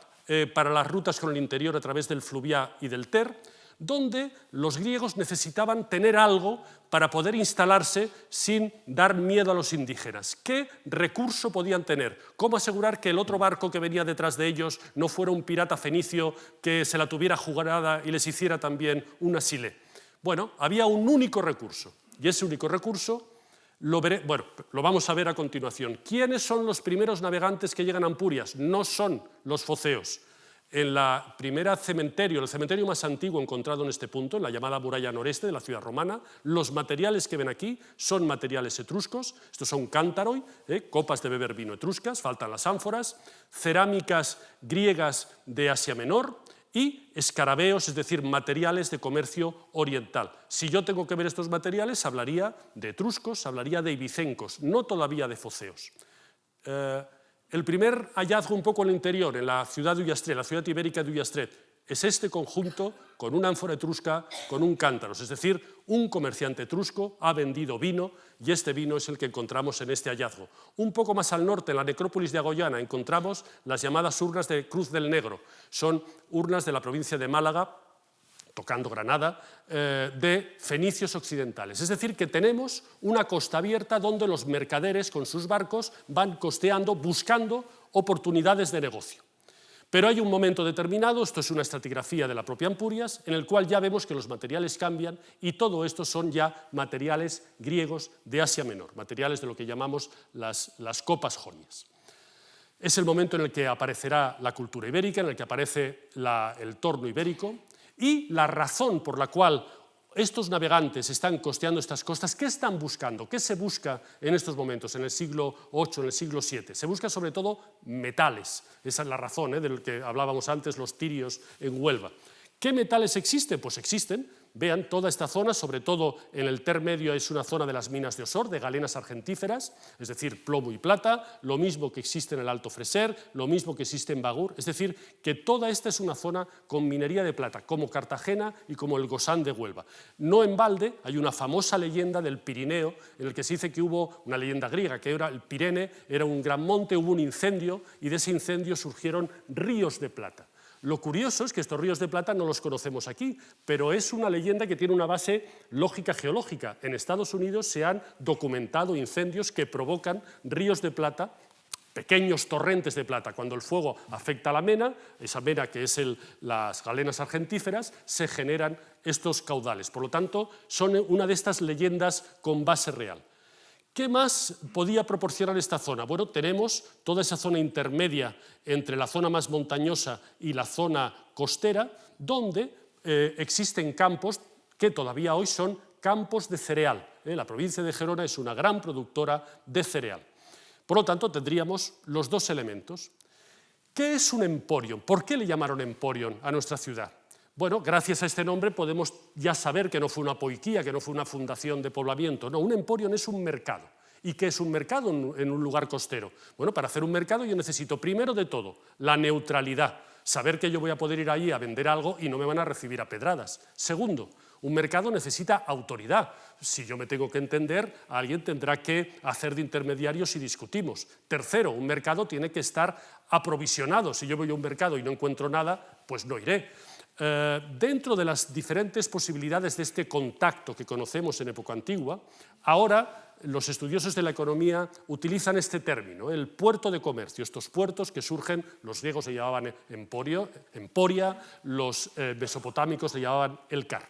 para las rutas con el interior a través del Fluviá y del Ter, donde los griegos necesitaban tener algo para poder instalarse sin dar miedo a los indígenas. ¿Qué recurso podían tener? ¿Cómo asegurar que el otro barco que venía detrás de ellos no fuera un pirata fenicio que se la tuviera jugada y les hiciera también una silé? Bueno, había un único recurso, y ese único recurso lo vamos a ver a continuación. ¿Quiénes son los primeros navegantes que llegan a Ampurias? No son los foceos. En la primera cementerio, el cementerio más antiguo encontrado en este punto, en la llamada muralla noreste de la ciudad romana, los materiales que ven aquí son materiales etruscos. Estos son cántaroi, copas de beber vino etruscas, faltan las ánforas, cerámicas griegas de Asia Menor y escarabeos, es decir, materiales de comercio oriental. Si yo tengo que ver estos materiales, hablaría de etruscos, hablaría de ibicencos, no todavía de foceos. El primer hallazgo un poco en el interior, en la ciudad de Ullastret, la ciudad ibérica de Ullastret, es este conjunto con una ánfora etrusca, con un cántaros, es decir, un comerciante etrusco ha vendido vino y este vino es el que encontramos en este hallazgo. Un poco más al norte, en la necrópolis de Agollana, encontramos las llamadas urnas de Cruz del Negro. Son urnas de la provincia de Málaga tocando Granada, de fenicios occidentales. Es decir, que tenemos una costa abierta donde los mercaderes con sus barcos van costeando, buscando oportunidades de negocio. Pero hay un momento determinado, esto es una estratigrafía de la propia Ampurias, en el cual ya vemos que los materiales cambian y todo esto son ya materiales griegos de Asia Menor, materiales de lo que llamamos las copas jonias. Es el momento en el que aparecerá la cultura ibérica, en el que aparece el torno ibérico, y la razón por la cual estos navegantes están costeando estas costas, ¿qué están buscando? ¿Qué se busca en estos momentos, en el siglo VIII, en el siglo VII? Se busca sobre todo metales, esa es la razón del que hablábamos antes, los tirios en Huelva. ¿Qué metales existen? Pues existen. Vean, toda esta zona, sobre todo en el Ter Medio, es una zona de las minas de Osor, de galenas argentíferas, es decir, plomo y plata, lo mismo que existe en el Alto Freser, lo mismo que existe en Bagur, es decir, que toda esta es una zona con minería de plata, como Cartagena y como el Gozán de Huelva. No en balde, hay una famosa leyenda del Pirineo, en el que se dice que hubo una leyenda griega, que era el Pirene, era un gran monte, hubo un incendio, y de ese incendio surgieron ríos de plata. Lo curioso es que estos ríos de plata no los conocemos aquí, pero es una leyenda que tiene una base lógica geológica. En Estados Unidos se han documentado incendios que provocan ríos de plata, pequeños torrentes de plata. Cuando el fuego afecta a la mena, esa mena que es las galenas argentíferas, se generan estos caudales. Por lo tanto, son una de estas leyendas con base real. ¿Qué más podía proporcionar esta zona? Bueno, tenemos toda esa zona intermedia entre la zona más montañosa y la zona costera, donde existen campos que todavía hoy son campos de cereal. La provincia de Gerona es una gran productora de cereal. Por lo tanto, tendríamos los dos elementos. ¿Qué es un emporion? ¿Por qué le llamaron emporion a nuestra ciudad? Bueno, gracias a este nombre podemos ya saber que no fue una poiquía, que no fue una fundación de poblamiento. No, un emporion es un mercado. ¿Y qué es un mercado en un lugar costero? Bueno, para hacer un mercado yo necesito, primero de todo, la neutralidad. Saber que yo voy a poder ir ahí a vender algo y no me van a recibir a pedradas. Segundo, un mercado necesita autoridad. Si yo me tengo que entender, alguien tendrá que hacer de intermediario si discutimos. Tercero, un mercado tiene que estar aprovisionado. Si yo voy a un mercado y no encuentro nada, pues no iré. Dentro de las diferentes posibilidades de este contacto que conocemos en época antigua, ahora los estudiosos de la economía utilizan este término, el puerto de comercio, estos puertos que surgen, los griegos le llamaban emporia, los mesopotámicos le llamaban elcar.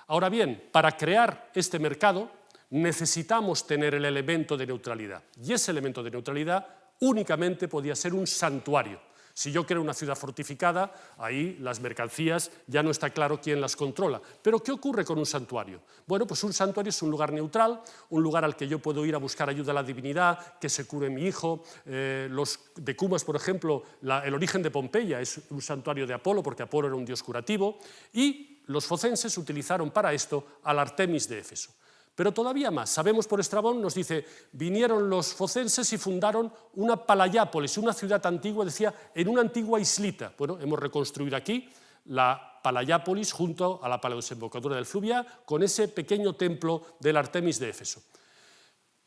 Ahora bien, para crear este mercado necesitamos tener el elemento de neutralidad, y ese elemento de neutralidad únicamente podía ser un santuario. Si yo creo una ciudad fortificada, ahí las mercancías ya no está claro quién las controla. Pero ¿qué ocurre con un santuario? Bueno, pues un santuario es un lugar neutral, un lugar al que yo puedo ir a buscar ayuda a la divinidad, que se cure mi hijo. Los decumas, por ejemplo, el origen de Pompeya es un santuario de Apolo, porque Apolo era un dios curativo, y los focenses utilizaron para esto al Artemis de Éfeso. Pero todavía más, sabemos por Estrabón, nos dice, vinieron los focenses y fundaron una Palayápolis, una ciudad antigua, decía, en una antigua islita. Bueno, hemos reconstruido aquí la Palayápolis junto a la paleodesembocadura del Fluviá, con ese pequeño templo del Artemis de Éfeso.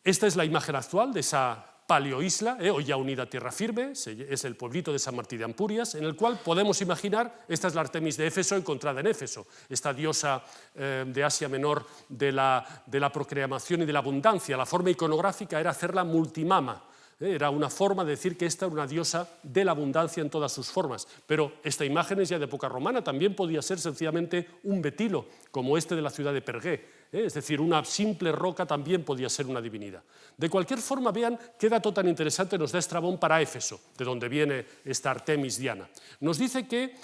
Esta es la imagen actual de esa paleoisla, hoy ya unida a tierra firme, es el pueblito de San Martín de Ampurias, en el cual podemos imaginar, esta es la Artemis de Éfeso encontrada en Éfeso, esta diosa de Asia Menor de la procreación y de la abundancia. La forma iconográfica era hacerla multimama, era una forma de decir que esta era una diosa de la abundancia en todas sus formas, pero esta imagen es ya de época romana, también podía ser sencillamente un betilo, como este de la ciudad de Pergué. Es decir, una simple roca también podía ser una divinidad. De cualquier forma, vean qué dato tan interesante nos da Estrabón para Éfeso, de donde viene esta Artemis Diana. Nos dice que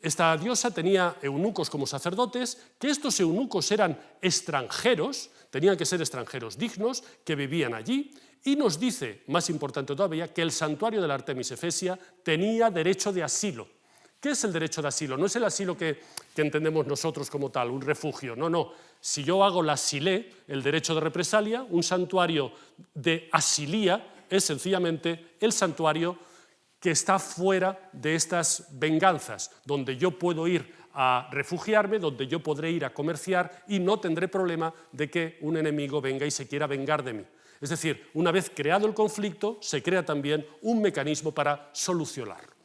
esta diosa tenía eunucos como sacerdotes, que estos eunucos eran extranjeros, tenían que ser extranjeros dignos, que vivían allí, y nos dice, más importante todavía, que el santuario de la Artemis Efesia tenía derecho de asilo. ¿Qué es el derecho de asilo? No es el asilo que entendemos nosotros como tal, un refugio, no, no. Si yo hago la asilé, el derecho de represalia, un santuario de asilía es sencillamente el santuario que está fuera de estas venganzas, donde yo puedo ir a refugiarme, donde yo podré ir a comerciar y no tendré problema de que un enemigo venga y se quiera vengar de mí. Es decir, una vez creado el conflicto, se crea también un mecanismo para solucionarlo.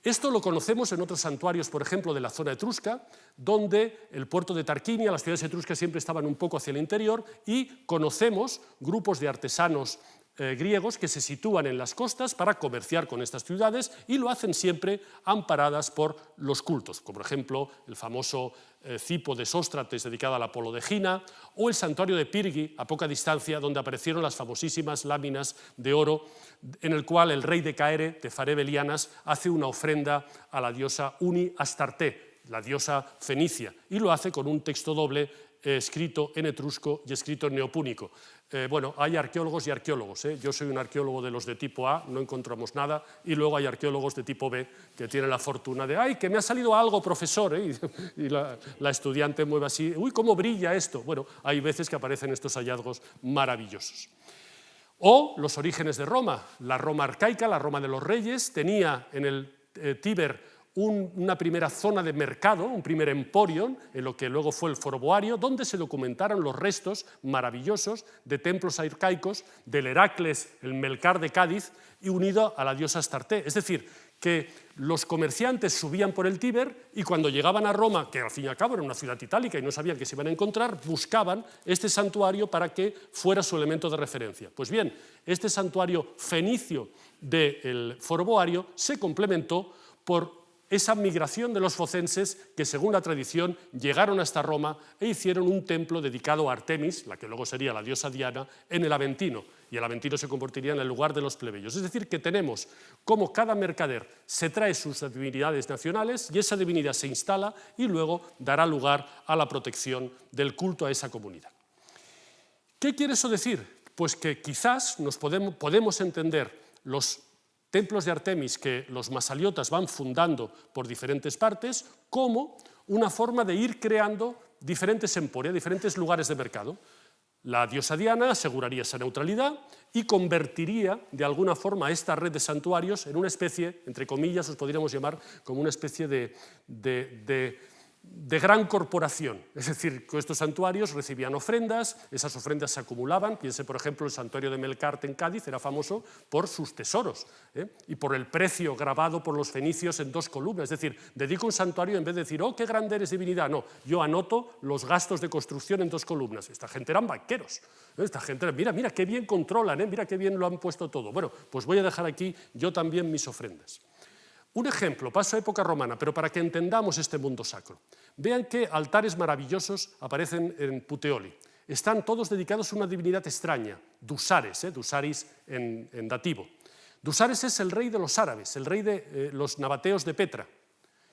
Esto lo conocemos en otros santuarios, por ejemplo, de la zona etrusca, donde el puerto de Tarquinia, las ciudades etruscas siempre estaban un poco hacia el interior, y conocemos grupos de artesanos griegos que se sitúan en las costas para comerciar con estas ciudades y lo hacen siempre amparadas por los cultos, como por ejemplo el famoso cipo de Sóstrates dedicado al Apolo de Gina, o el santuario de Pirgi, a poca distancia, donde aparecieron las famosísimas láminas de oro en el cual el rey de Caere, Tefaré Belianas, hace una ofrenda a la diosa Uni Astarté, la diosa fenicia, y lo hace con un texto doble escrito en etrusco y escrito en neopúnico. Bueno, hay arqueólogos y arqueólogos. Yo soy un arqueólogo de los de tipo A, no encontramos nada, y luego hay arqueólogos de tipo B que tienen la fortuna de ¡ay, que me ha salido algo, profesor! Y la estudiante mueve así, ¡uy, cómo brilla esto! Bueno, hay veces que aparecen estos hallazgos maravillosos. O los orígenes de Roma. La Roma arcaica, la Roma de los reyes, tenía en el Tíber una primera zona de mercado, un primer emporium, en lo que luego fue el Foroboario, donde se documentaron los restos maravillosos de templos arcaicos del Heracles, el Melcar de Cádiz, y unido a la diosa Astarté. Es decir, que los comerciantes subían por el Tíber y cuando llegaban a Roma, que al fin y al cabo era una ciudad itálica y no sabían que se iban a encontrar, buscaban este santuario para que fuera su elemento de referencia. Pues bien, este santuario fenicio del Foroboario se complementó por esa migración de los focenses que, según la tradición, llegaron hasta Roma e hicieron un templo dedicado a Artemis, la que luego sería la diosa Diana, en el Aventino, y el Aventino se convertiría en el lugar de los plebeyos. Es decir, que tenemos cómo cada mercader se trae sus divinidades nacionales y esa divinidad se instala y luego dará lugar a la protección del culto a esa comunidad. ¿Qué quiere eso decir? Pues que quizás podemos entender los templos de Artemis que los masaliotas van fundando por diferentes partes como una forma de ir creando diferentes emporios, diferentes lugares de mercado. La diosa Diana aseguraría esa neutralidad y convertiría de alguna forma esta red de santuarios en una especie, entre comillas, os podríamos llamar como una especie de gran corporación, es decir, que estos santuarios recibían ofrendas, esas ofrendas se acumulaban, piense por ejemplo el santuario de Melcarte en Cádiz, era famoso por sus tesoros y por el precio grabado por los fenicios en 2 columnas, es decir, dedico un santuario en vez de decir, oh, qué grande eres divinidad, no, yo anoto los gastos de construcción en 2 columnas, esta gente eran banqueros, esta gente, mira qué bien controlan, mira qué bien lo han puesto todo, bueno, pues voy a dejar aquí yo también mis ofrendas. Un ejemplo, paso a época romana, pero para que entendamos este mundo sacro. Vean qué altares maravillosos aparecen en Puteoli. Están todos dedicados a una divinidad extraña, Dusares, Dusaris en dativo. Dusares es el rey de los árabes, el rey de los nabateos de Petra.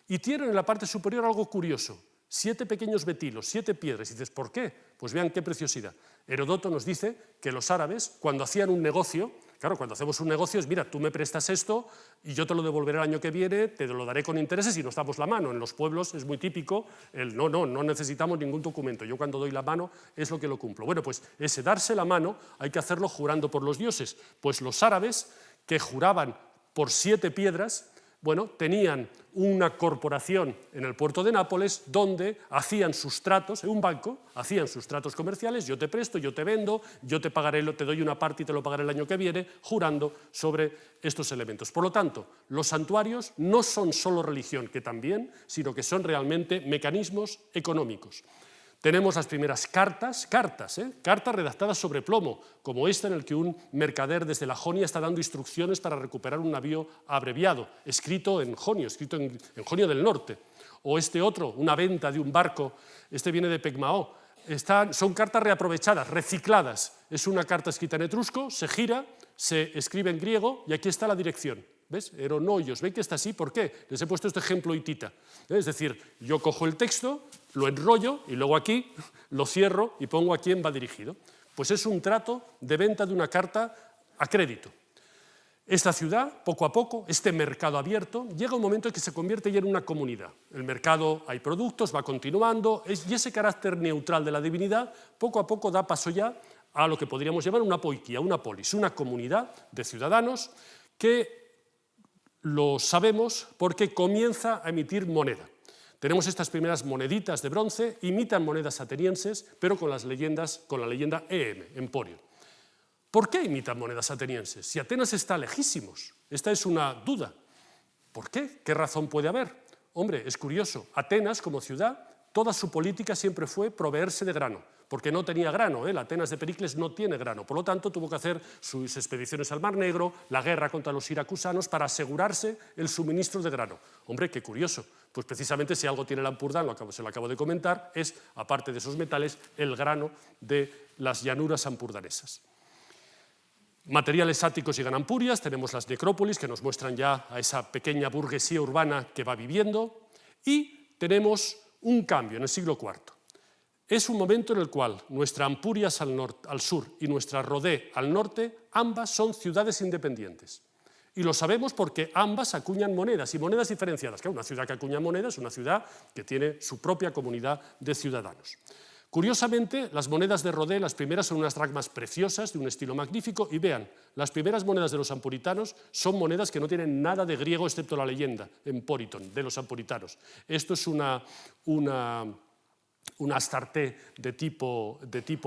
Y tienen en la parte superior algo curioso, 7 pequeños betilos, 7 piedras. Y dices, ¿por qué? Pues vean qué preciosidad. Heródoto nos dice que los árabes, cuando hacían un negocio, claro, cuando hacemos un negocio es, mira, tú me prestas esto y yo te lo devolveré el año que viene, te lo daré con intereses y nos damos la mano. En los pueblos es muy típico el no necesitamos ningún documento, yo cuando doy la mano es lo que lo cumplo. Bueno, pues ese darse la mano hay que hacerlo jurando por los dioses, pues los árabes que juraban por 7 piedras, bueno, tenían una corporación en el puerto de Nápoles donde hacían sus tratos, en un banco, hacían sus tratos comerciales, yo te presto, yo te vendo, yo te pagaré, te doy una parte y te lo pagaré el año que viene, jurando sobre estos elementos. Por lo tanto, los santuarios no son solo religión, que también, sino que son realmente mecanismos económicos. Tenemos las primeras cartas redactadas sobre plomo, como esta en el que un mercader desde la Jonia está dando instrucciones para recuperar un navío abreviado, escrito en jonio, escrito en Jonio del Norte. O este otro, una venta de un barco, este viene de Pegmao. Son cartas reaprovechadas, recicladas. Es una carta escrita en etrusco, se gira, se escribe en griego y aquí está la dirección. ¿Ves? Eronoios. ¿Ven que está así? ¿Por qué? Les he puesto este ejemplo hitita. Es decir, yo cojo el texto, lo enrollo y luego aquí lo cierro y pongo a quién va dirigido. Pues es un trato de venta de una carta a crédito. Esta ciudad, poco a poco, este mercado abierto, llega un momento en que se convierte ya en una comunidad. El mercado, hay productos, va continuando, y ese carácter neutral de la divinidad, poco a poco da paso ya a lo que podríamos llamar una poiquía, una polis, una comunidad de ciudadanos que lo sabemos porque comienza a emitir moneda. Tenemos estas primeras moneditas de bronce, imitan monedas atenienses, pero con la leyenda EM, Emporio. ¿Por qué imitan monedas atenienses? Si Atenas está lejísimos, esta es una duda. ¿Por qué? ¿Qué razón puede haber? Hombre, es curioso. Atenas, como ciudad, toda su política siempre fue proveerse de grano, porque no tenía grano, la Atenas de Pericles no tiene grano, por lo tanto tuvo que hacer sus expediciones al Mar Negro, la guerra contra los siracusanos para asegurarse el suministro de grano. Hombre, qué curioso, pues precisamente si algo tiene el Ampurdán, se lo acabo de comentar, es, aparte de esos metales, el grano de las llanuras ampurdanesas. Materiales áticos llegan a Ampurias, tenemos las necrópolis que nos muestran ya a esa pequeña burguesía urbana que va viviendo, y tenemos un cambio en el siglo IV. Es un momento en el cual nuestra Ampurias al sur y nuestra Rodé al norte, ambas son ciudades independientes. Y lo sabemos porque ambas acuñan monedas, y monedas diferenciadas. Claro, una ciudad que acuña monedas es una ciudad que tiene su propia comunidad de ciudadanos. Curiosamente, las monedas de Rodé, las primeras son unas dracmas preciosas, de un estilo magnífico, y vean, las primeras monedas de los ampuritanos son monedas que no tienen nada de griego excepto la leyenda, Emporiton, de los ampuritanos. Esto es una astarté de tipo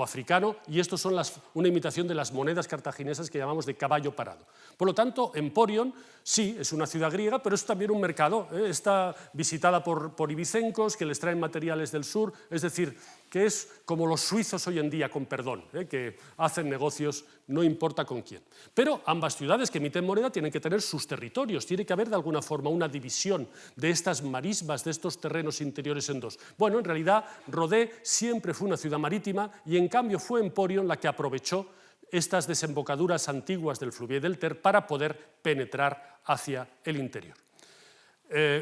africano, y estos son una imitación de las monedas cartaginesas que llamamos de caballo parado. Por lo tanto, Emporion sí es una ciudad griega, pero es también un mercado. Está visitada por ibicencos que les traen materiales del sur, es decir, que es como los suizos hoy en día, con perdón, que hacen negocios no importa con quién. Pero ambas ciudades que emiten moneda tienen que tener sus territorios, tiene que haber de alguna forma una división de estas marismas, de estos terrenos interiores en dos. Bueno, en realidad Rodé siempre fue una ciudad marítima, y en cambio fue Emporion la que aprovechó estas desembocaduras antiguas del Fluvié del Ter para poder penetrar hacia el interior.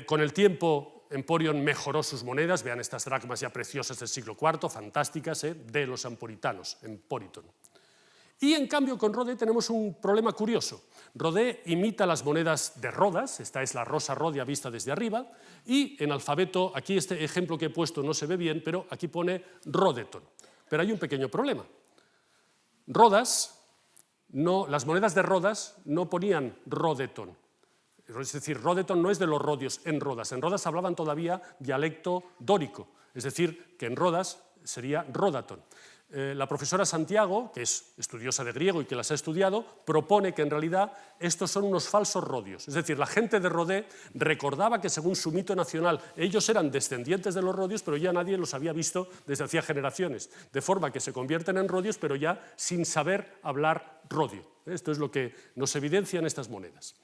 Con el tiempo Emporion mejoró sus monedas, vean estas dracmas ya preciosas del siglo IV, fantásticas, de los ampuritanos, Emporiton. Y en cambio con Rodé tenemos un problema curioso. Rodé imita las monedas de Rodas, esta es la rosa rodia vista desde arriba, y en alfabeto, aquí este ejemplo que he puesto no se ve bien, pero aquí pone Rodeton. Pero hay un pequeño problema. Rodas, las monedas de Rodas no ponían Rodeton. Es decir, Rodeton no es de los rodios en Rodas. En Rodas hablaban todavía dialecto dórico, es decir, que en Rodas sería Rodaton. La profesora Santiago, que es estudiosa de griego y que las ha estudiado, propone que en realidad estos son unos falsos rodios. Es decir, la gente de Rodé recordaba que según su mito nacional ellos eran descendientes de los rodios, pero ya nadie los había visto desde hacía generaciones, de forma que se convierten en rodios, pero ya sin saber hablar rodio. Esto es lo que nos evidencian estas monedas.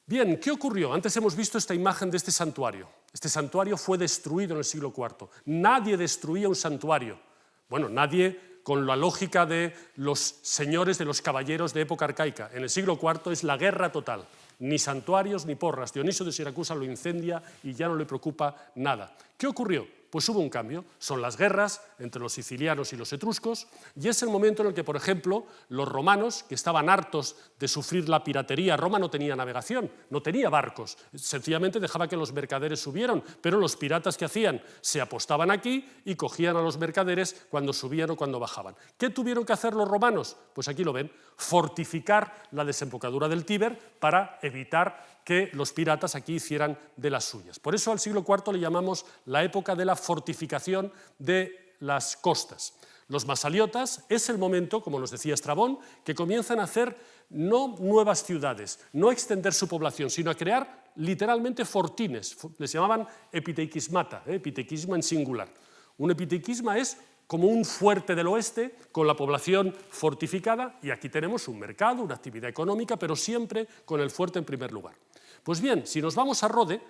Bien, ¿qué ocurrió? Antes hemos visto esta imagen de este santuario. Este santuario fue destruido en el siglo IV. Nadie destruía un santuario. Bueno, nadie con la lógica de los señores, de los caballeros de época arcaica. En el siglo IV es la guerra total. Ni santuarios ni porras. Dionisio de Siracusa lo incendia y ya no le preocupa nada. ¿Qué ocurrió? Pues hubo un cambio. Son las guerras entre los sicilianos y los etruscos, y es el momento en el que, por ejemplo, los romanos, que estaban hartos de sufrir la piratería, Roma no tenía navegación, no tenía barcos, sencillamente dejaba que los mercaderes subieran, pero los piratas, ¿qué hacían? Se apostaban aquí y cogían a los mercaderes cuando subían o cuando bajaban. ¿Qué tuvieron que hacer los romanos? Pues aquí lo ven, fortificar la desembocadura del Tíber para evitar que los piratas aquí hicieran de las suyas. Por eso al siglo IV le llamamos la época de la fortificación de las costas. Los masaliotas es el momento, como nos decía Estrabón, que comienzan a hacer no nuevas ciudades, no a extender su población, sino a crear literalmente fortines. Les llamaban epiteikismata, epiteikisma en singular. Un epiteikisma es como un fuerte del oeste con la población fortificada, y aquí tenemos un mercado, una actividad económica, pero siempre con el fuerte en primer lugar. Pues bien, si nos vamos a Rodé,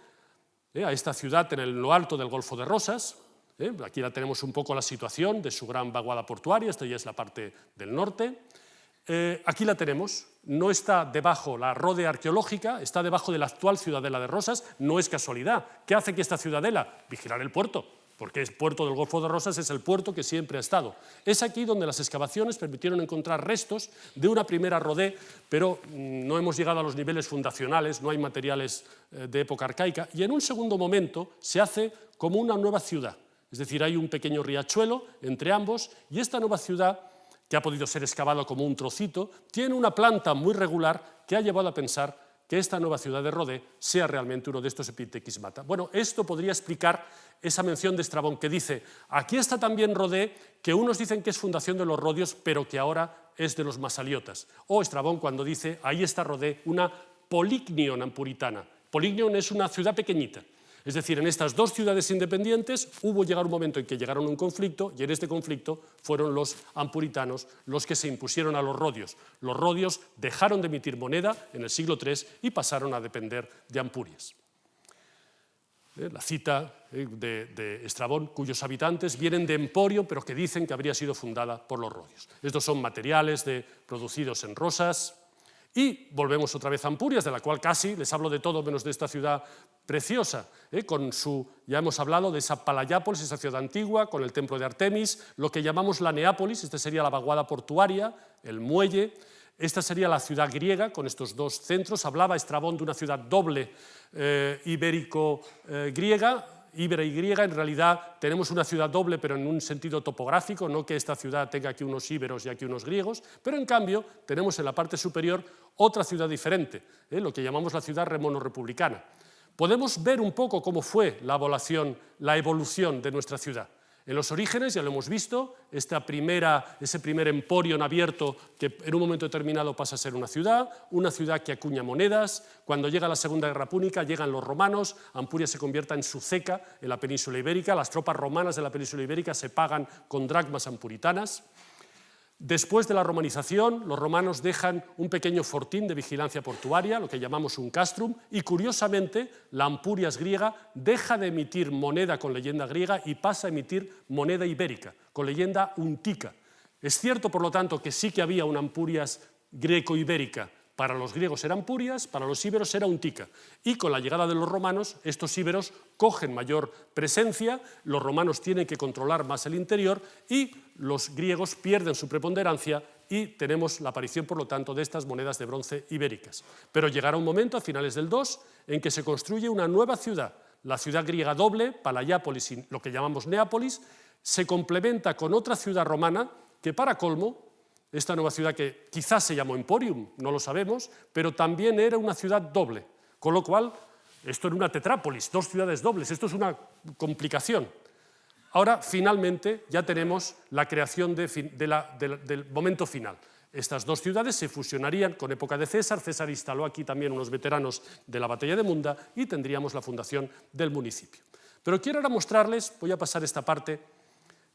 a esta ciudad en lo alto del Golfo de Rosas, aquí la tenemos un poco la situación de su gran vaguada portuaria, esto ya es la parte del norte, aquí la tenemos, no está debajo la Rodé arqueológica, está debajo de la actual ciudadela de Rosas, no es casualidad. ¿Qué hace que esta ciudadela? Vigilar el puerto, porque el puerto del Golfo de Rosas es el puerto que siempre ha estado. Es aquí donde las excavaciones permitieron encontrar restos de una primera Rodé, pero no hemos llegado a los niveles fundacionales, no hay materiales de época arcaica, y en un segundo momento se hace como una nueva ciudad. Es decir, hay un pequeño riachuelo entre ambos, y esta nueva ciudad, que ha podido ser excavada como un trocito, tiene una planta muy regular que ha llevado a pensar que esta nueva ciudad de Rodé sea realmente uno de estos epiteikismata. Bueno, esto podría explicar esa mención de Estrabón que dice, aquí está también Rodé, que unos dicen que es fundación de los rodios, pero que ahora es de los masaliotas. O Estrabón cuando dice, ahí está Rodé, una policnion ampuritana, Polignion es una ciudad pequeñita. Es decir, en estas dos ciudades independientes hubo llegar un momento en que llegaron a un conflicto y en este conflicto fueron los ampuritanos los que se impusieron a los rodios. Los rodios dejaron de emitir moneda en el siglo III y pasaron a depender de Ampurias. La cita de Estrabón, cuyos habitantes vienen de Emporio, pero que dicen que habría sido fundada por los rodios. Estos son materiales producidos en Rosas. Y volvemos otra vez a Ampurias, de la cual casi les hablo de todo menos de esta ciudad preciosa, ya hemos hablado de esa Palayápolis, esa ciudad antigua, con el templo de Artemis, lo que llamamos la Neápolis, esta sería la vaguada portuaria, el muelle. Esta sería la ciudad griega, con estos dos centros. Hablaba Estrabón de una ciudad doble ibérico-griega, íbera y griega. En realidad tenemos una ciudad doble, pero en un sentido topográfico, no que esta ciudad tenga aquí unos íberos y aquí unos griegos, pero en cambio tenemos en la parte superior otra ciudad diferente, lo que llamamos la ciudad remono-republicana. Podemos ver un poco cómo fue la evolución de nuestra ciudad. En los orígenes, ya lo hemos visto, ese primer emporion abierto que en un momento determinado pasa a ser una ciudad que acuña monedas. Cuando llega la Segunda Guerra Púnica, llegan los romanos, Ampurias se convierte en Suceca, en la península ibérica, las tropas romanas de la península ibérica se pagan con dracmas ampuritanas. Después de la romanización, los romanos dejan un pequeño fortín de vigilancia portuaria, lo que llamamos un castrum, y curiosamente la Ampurias griega deja de emitir moneda con leyenda griega y pasa a emitir moneda ibérica, con leyenda untica. Es cierto, por lo tanto, que sí que había una Ampurias greco-ibérica. Para los griegos era Ampurias, para los íberos era untica. Y con la llegada de los romanos, estos íberos cogen mayor presencia, los romanos tienen que controlar más el interior y los griegos pierden su preponderancia y tenemos la aparición, por lo tanto, de estas monedas de bronce ibéricas. Pero llegará un momento, a finales del II, en que se construye una nueva ciudad, la ciudad griega doble, Palayápolis, lo que llamamos Neápolis, se complementa con otra ciudad romana que, para colmo, esta nueva ciudad que quizás se llamó Emporium, no lo sabemos, pero también era una ciudad doble, con lo cual esto era una tetrápolis, dos ciudades dobles, esto es una complicación. Ahora, finalmente, ya tenemos la creación del momento final. Estas dos ciudades se fusionarían con época de César. César instaló aquí también unos veteranos de la batalla de Munda y tendríamos la fundación del municipio. Pero quiero ahora mostrarles, voy a pasar esta parte,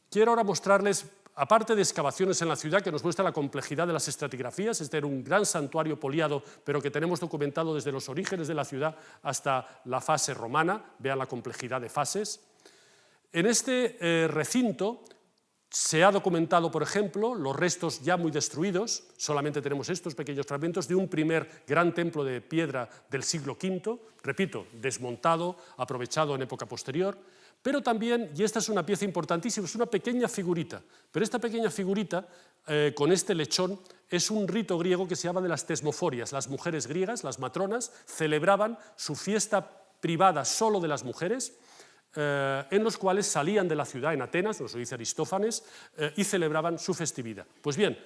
quiero ahora mostrarles, aparte de excavaciones en la ciudad que nos muestra la complejidad de las estratigrafías, este era un gran santuario poliado, pero que tenemos documentado desde los orígenes de la ciudad hasta la fase romana, vean la complejidad de fases. En este recinto se ha documentado, por ejemplo, los restos ya muy destruidos, solamente tenemos estos pequeños fragmentos de un primer gran templo de piedra del siglo V, repito, desmontado, aprovechado en época posterior, pero también, y esta es una pieza importantísima, es una pequeña figurita, pero esta pequeña figurita, con este lechón, es un rito griego que se llama de las tesmoforias. Las mujeres griegas, las matronas, celebraban su fiesta privada solo de las mujeres, en los cuales salían de la ciudad en Atenas, nos lo dice Aristófanes, y celebraban su festividad. Pues bien,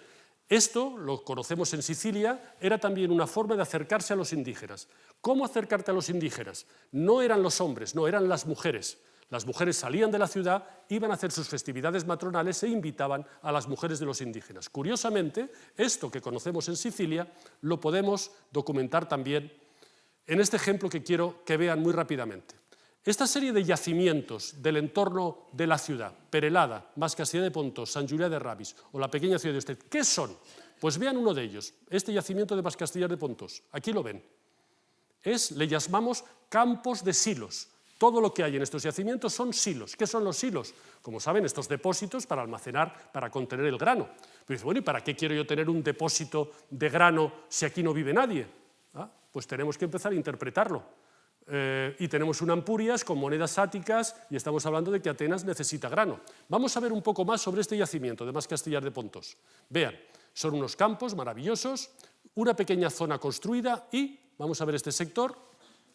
esto, lo conocemos en Sicilia, era también una forma de acercarse a los indígenas. ¿Cómo acercarte a los indígenas? No eran los hombres, no, eran las mujeres. Las mujeres salían de la ciudad, iban a hacer sus festividades matronales e invitaban a las mujeres de los indígenas. Curiosamente, esto que conocemos en Sicilia lo podemos documentar también en este ejemplo que quiero que vean muy rápidamente. Esta serie de yacimientos del entorno de la ciudad, Perelada, Mas Castilla de Pontós, Sant Julià de Ramis o la pequeña ciudad de Ostet, ¿qué son? Pues vean uno de ellos, este yacimiento de Mas Castilla de Pontós. Aquí lo ven. Le llamamos campos de silos. Todo lo que hay en estos yacimientos son silos. ¿Qué son los silos? Como saben, estos depósitos para almacenar, para contener el grano. Pero dice, bueno, ¿y para qué quiero yo tener un depósito de grano si aquí no vive nadie? Pues tenemos que empezar a interpretarlo. Y tenemos una Ampurias con monedas áticas y estamos hablando de que Atenas necesita grano. Vamos a ver un poco más sobre este yacimiento de Mas Castilla de Pontós. Vean, son unos campos maravillosos, una pequeña zona construida y, vamos a ver este sector,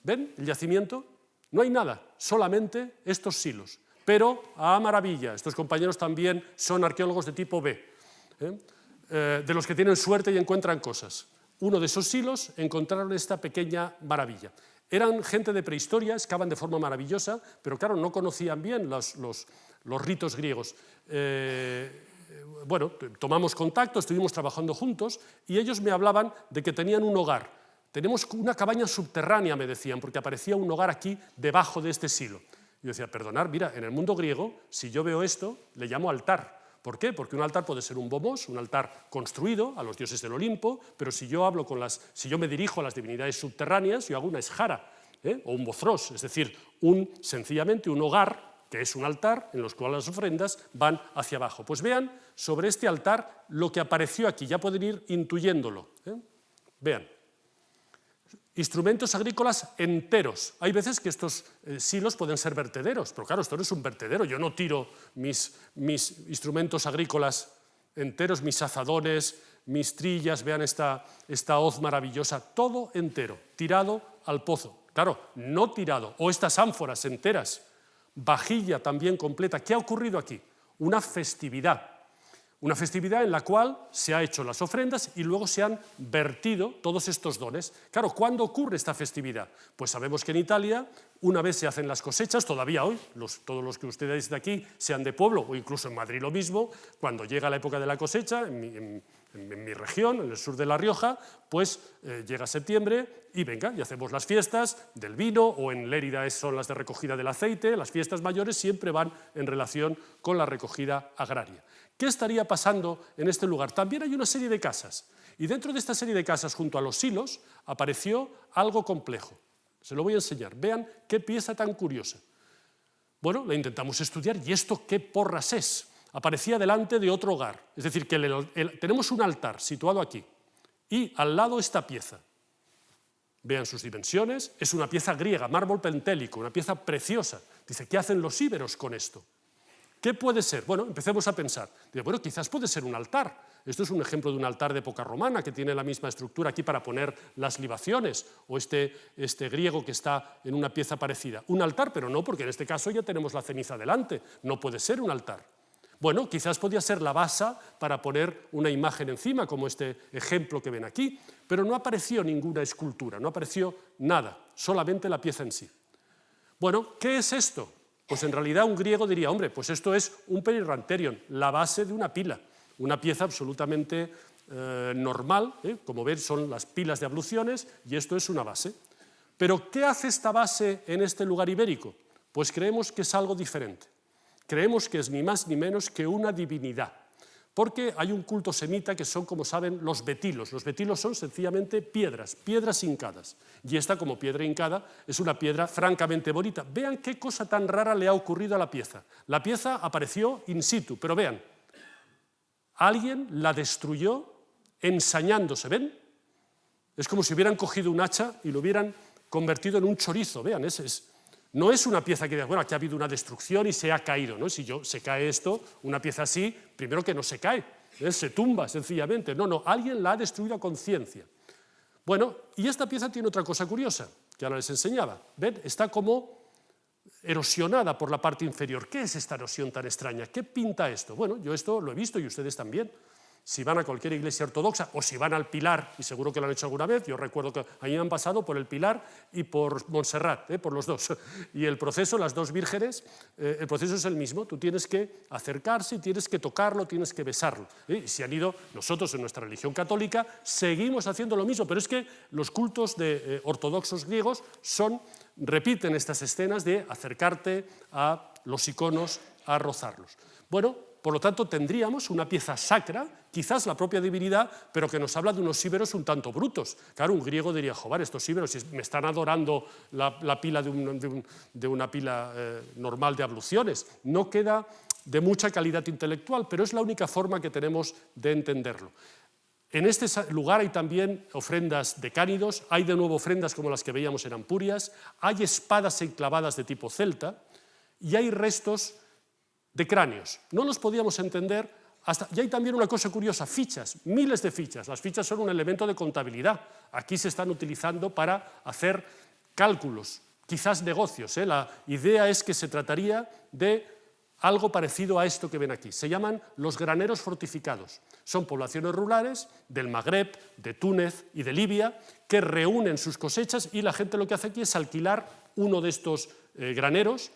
¿ven el yacimiento? No hay nada, solamente estos silos. Pero, a maravilla, estos compañeros también son arqueólogos de tipo B, de los que tienen suerte y encuentran cosas. Uno de esos silos encontraron esta pequeña maravilla. Eran gente de prehistoria, excavan de forma maravillosa, pero claro, no conocían bien los ritos griegos. Bueno, tomamos contacto, estuvimos trabajando juntos y ellos me hablaban de que tenían un hogar Tenemos una cabaña subterránea, me decían, porque aparecía un hogar aquí debajo de este silo. Yo decía, perdonad, mira, en el mundo griego, si yo veo esto, le llamo altar. ¿Por qué? Porque un altar puede ser un bomos, un altar construido a los dioses del Olimpo, pero si yo me dirijo a las divinidades subterráneas, yo hago una esjara, o un bozros, es decir, sencillamente un hogar, que es un altar, en los cuales las ofrendas van hacia abajo. Pues vean sobre este altar lo que apareció aquí, ya pueden ir intuyéndolo. Vean. Instrumentos agrícolas enteros. Hay veces que estos silos pueden ser vertederos, pero claro, esto no es un vertedero. Yo no tiro mis instrumentos agrícolas enteros, mis azadones, mis trillas, vean esta hoz maravillosa, todo entero, tirado al pozo. Claro, no tirado, o estas ánforas enteras, vajilla también completa. ¿Qué ha ocurrido aquí? Una festividad en la cual se han hecho las ofrendas y luego se han vertido todos estos dones. Claro, ¿cuándo ocurre esta festividad? Pues sabemos que en Italia, una vez se hacen las cosechas, todavía hoy, todos los que ustedes de aquí sean de pueblo, o incluso en Madrid lo mismo, cuando llega la época de la cosecha, en mi región, en el sur de La Rioja, pues llega septiembre y venga, y hacemos las fiestas del vino, o en Lérida son las de recogida del aceite. Las fiestas mayores siempre van en relación con la recogida agraria. ¿Qué estaría pasando en este lugar? También hay una serie de casas, y dentro de esta serie de casas, junto a los silos, apareció algo complejo. Se lo voy a enseñar. Vean qué pieza tan curiosa. Bueno, la intentamos estudiar, ¿y esto qué porras es? Aparecía delante de otro hogar, es decir, que tenemos un altar situado aquí, y al lado esta pieza. Vean sus dimensiones, es una pieza griega, mármol pentélico, una pieza preciosa. Dice, ¿qué hacen los íberos con esto? ¿Qué puede ser? Bueno, empecemos a pensar. Dice, bueno, quizás puede ser un altar. Esto es un ejemplo de un altar de época romana que tiene la misma estructura aquí para poner las libaciones, o este griego que está en una pieza parecida. Un altar, pero no, porque en este caso ya tenemos la ceniza delante. No puede ser un altar. Bueno, quizás podía ser la base para poner una imagen encima, como este ejemplo que ven aquí, pero no apareció ninguna escultura, no apareció nada, solamente la pieza en sí. Bueno, ¿qué es esto? Pues en realidad un griego diría, hombre, pues esto es un perirranterion, la base de una pila, una pieza absolutamente normal, como ven son las pilas de abluciones, y esto es una base. Pero ¿qué hace esta base en este lugar ibérico? Pues creemos que es algo diferente. Creemos que es ni más ni menos que una divinidad, porque hay un culto semita que son, como saben, los betilos. Los betilos son sencillamente piedras hincadas, y esta, como piedra hincada, es una piedra francamente bonita. Vean qué cosa tan rara le ha ocurrido a la pieza. La pieza apareció in situ, pero vean, alguien la destruyó ensañándose, ¿ven? Es como si hubieran cogido un hacha y lo hubieran convertido en un chorizo, vean, no es una pieza que diga, bueno, aquí ha habido una destrucción y se ha caído, ¿no? Si se cae esto, una pieza así, primero que no se cae, se tumba sencillamente. No, alguien la ha destruido a conciencia. Bueno, y esta pieza tiene otra cosa curiosa, que ahora les enseñaba. ¿Ven? Está como erosionada por la parte inferior. ¿Qué es esta erosión tan extraña? ¿Qué pinta esto? Bueno, yo esto lo he visto y ustedes también. Si van a cualquier iglesia ortodoxa o si van al Pilar, y seguro que lo han hecho alguna vez, yo recuerdo que a mí me han pasado por el Pilar y por Montserrat, por los dos. Y el proceso, las dos vírgenes, el proceso es el mismo. Tú tienes que acercarse, tienes que tocarlo, tienes que besarlo. Y si han ido, nosotros en nuestra religión católica seguimos haciendo lo mismo, pero es que los cultos ortodoxos griegos repiten estas escenas de acercarte a los iconos, a rozarlos. Bueno, por lo tanto, tendríamos una pieza sacra, quizás la propia divinidad, pero que nos habla de unos íberos un tanto brutos. Claro, un griego diría, joder, estos íberos me están adorando la pila de una pila normal de abluciones. No queda de mucha calidad intelectual, pero es la única forma que tenemos de entenderlo. En este lugar hay también ofrendas de cánidos, hay de nuevo ofrendas como las que veíamos en Ampurias, hay espadas enclavadas de tipo celta y hay restos de cráneos. No los podíamos entender y hay también una cosa curiosa, fichas, miles de fichas. Las fichas son un elemento de contabilidad. Aquí se están utilizando para hacer cálculos, quizás negocios. La idea es que se trataría de algo parecido a esto que ven aquí. Se llaman los graneros fortificados. Son poblaciones rurales del Magreb, de Túnez y de Libia que reúnen sus cosechas y la gente lo que hace aquí es alquilar uno de estos graneros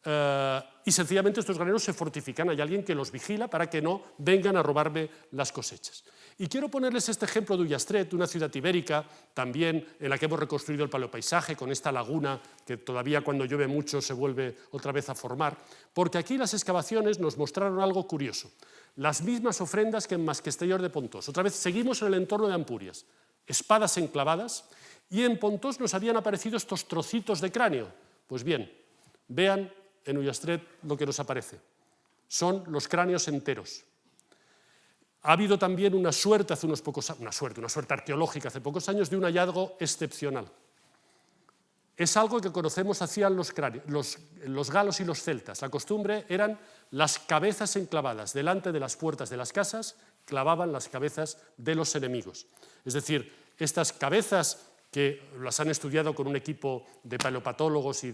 y sencillamente estos graneros se fortifican, hay alguien que los vigila para que no vengan a robarme las cosechas. Y quiero ponerles este ejemplo de Ullastret, una ciudad ibérica, también en la que hemos reconstruido el paleopaisaje, con esta laguna que todavía cuando llueve mucho se vuelve otra vez a formar, porque aquí las excavaciones nos mostraron algo curioso. Las mismas ofrendas que en Masquestellor de Pontós. Otra vez seguimos en el entorno de Ampurias. Espadas enclavadas, y en Pontós nos habían aparecido estos trocitos de cráneo. Pues bien, vean en Ullastret lo que nos aparece. Son los cráneos enteros. Ha habido también una suerte arqueológica hace pocos años de un hallazgo excepcional. Es algo que conocemos hacían los galos y los celtas. La costumbre eran las cabezas enclavadas. Delante de las puertas de las casas clavaban las cabezas de los enemigos. Es decir, estas cabezas que las han estudiado con un equipo de paleopatólogos y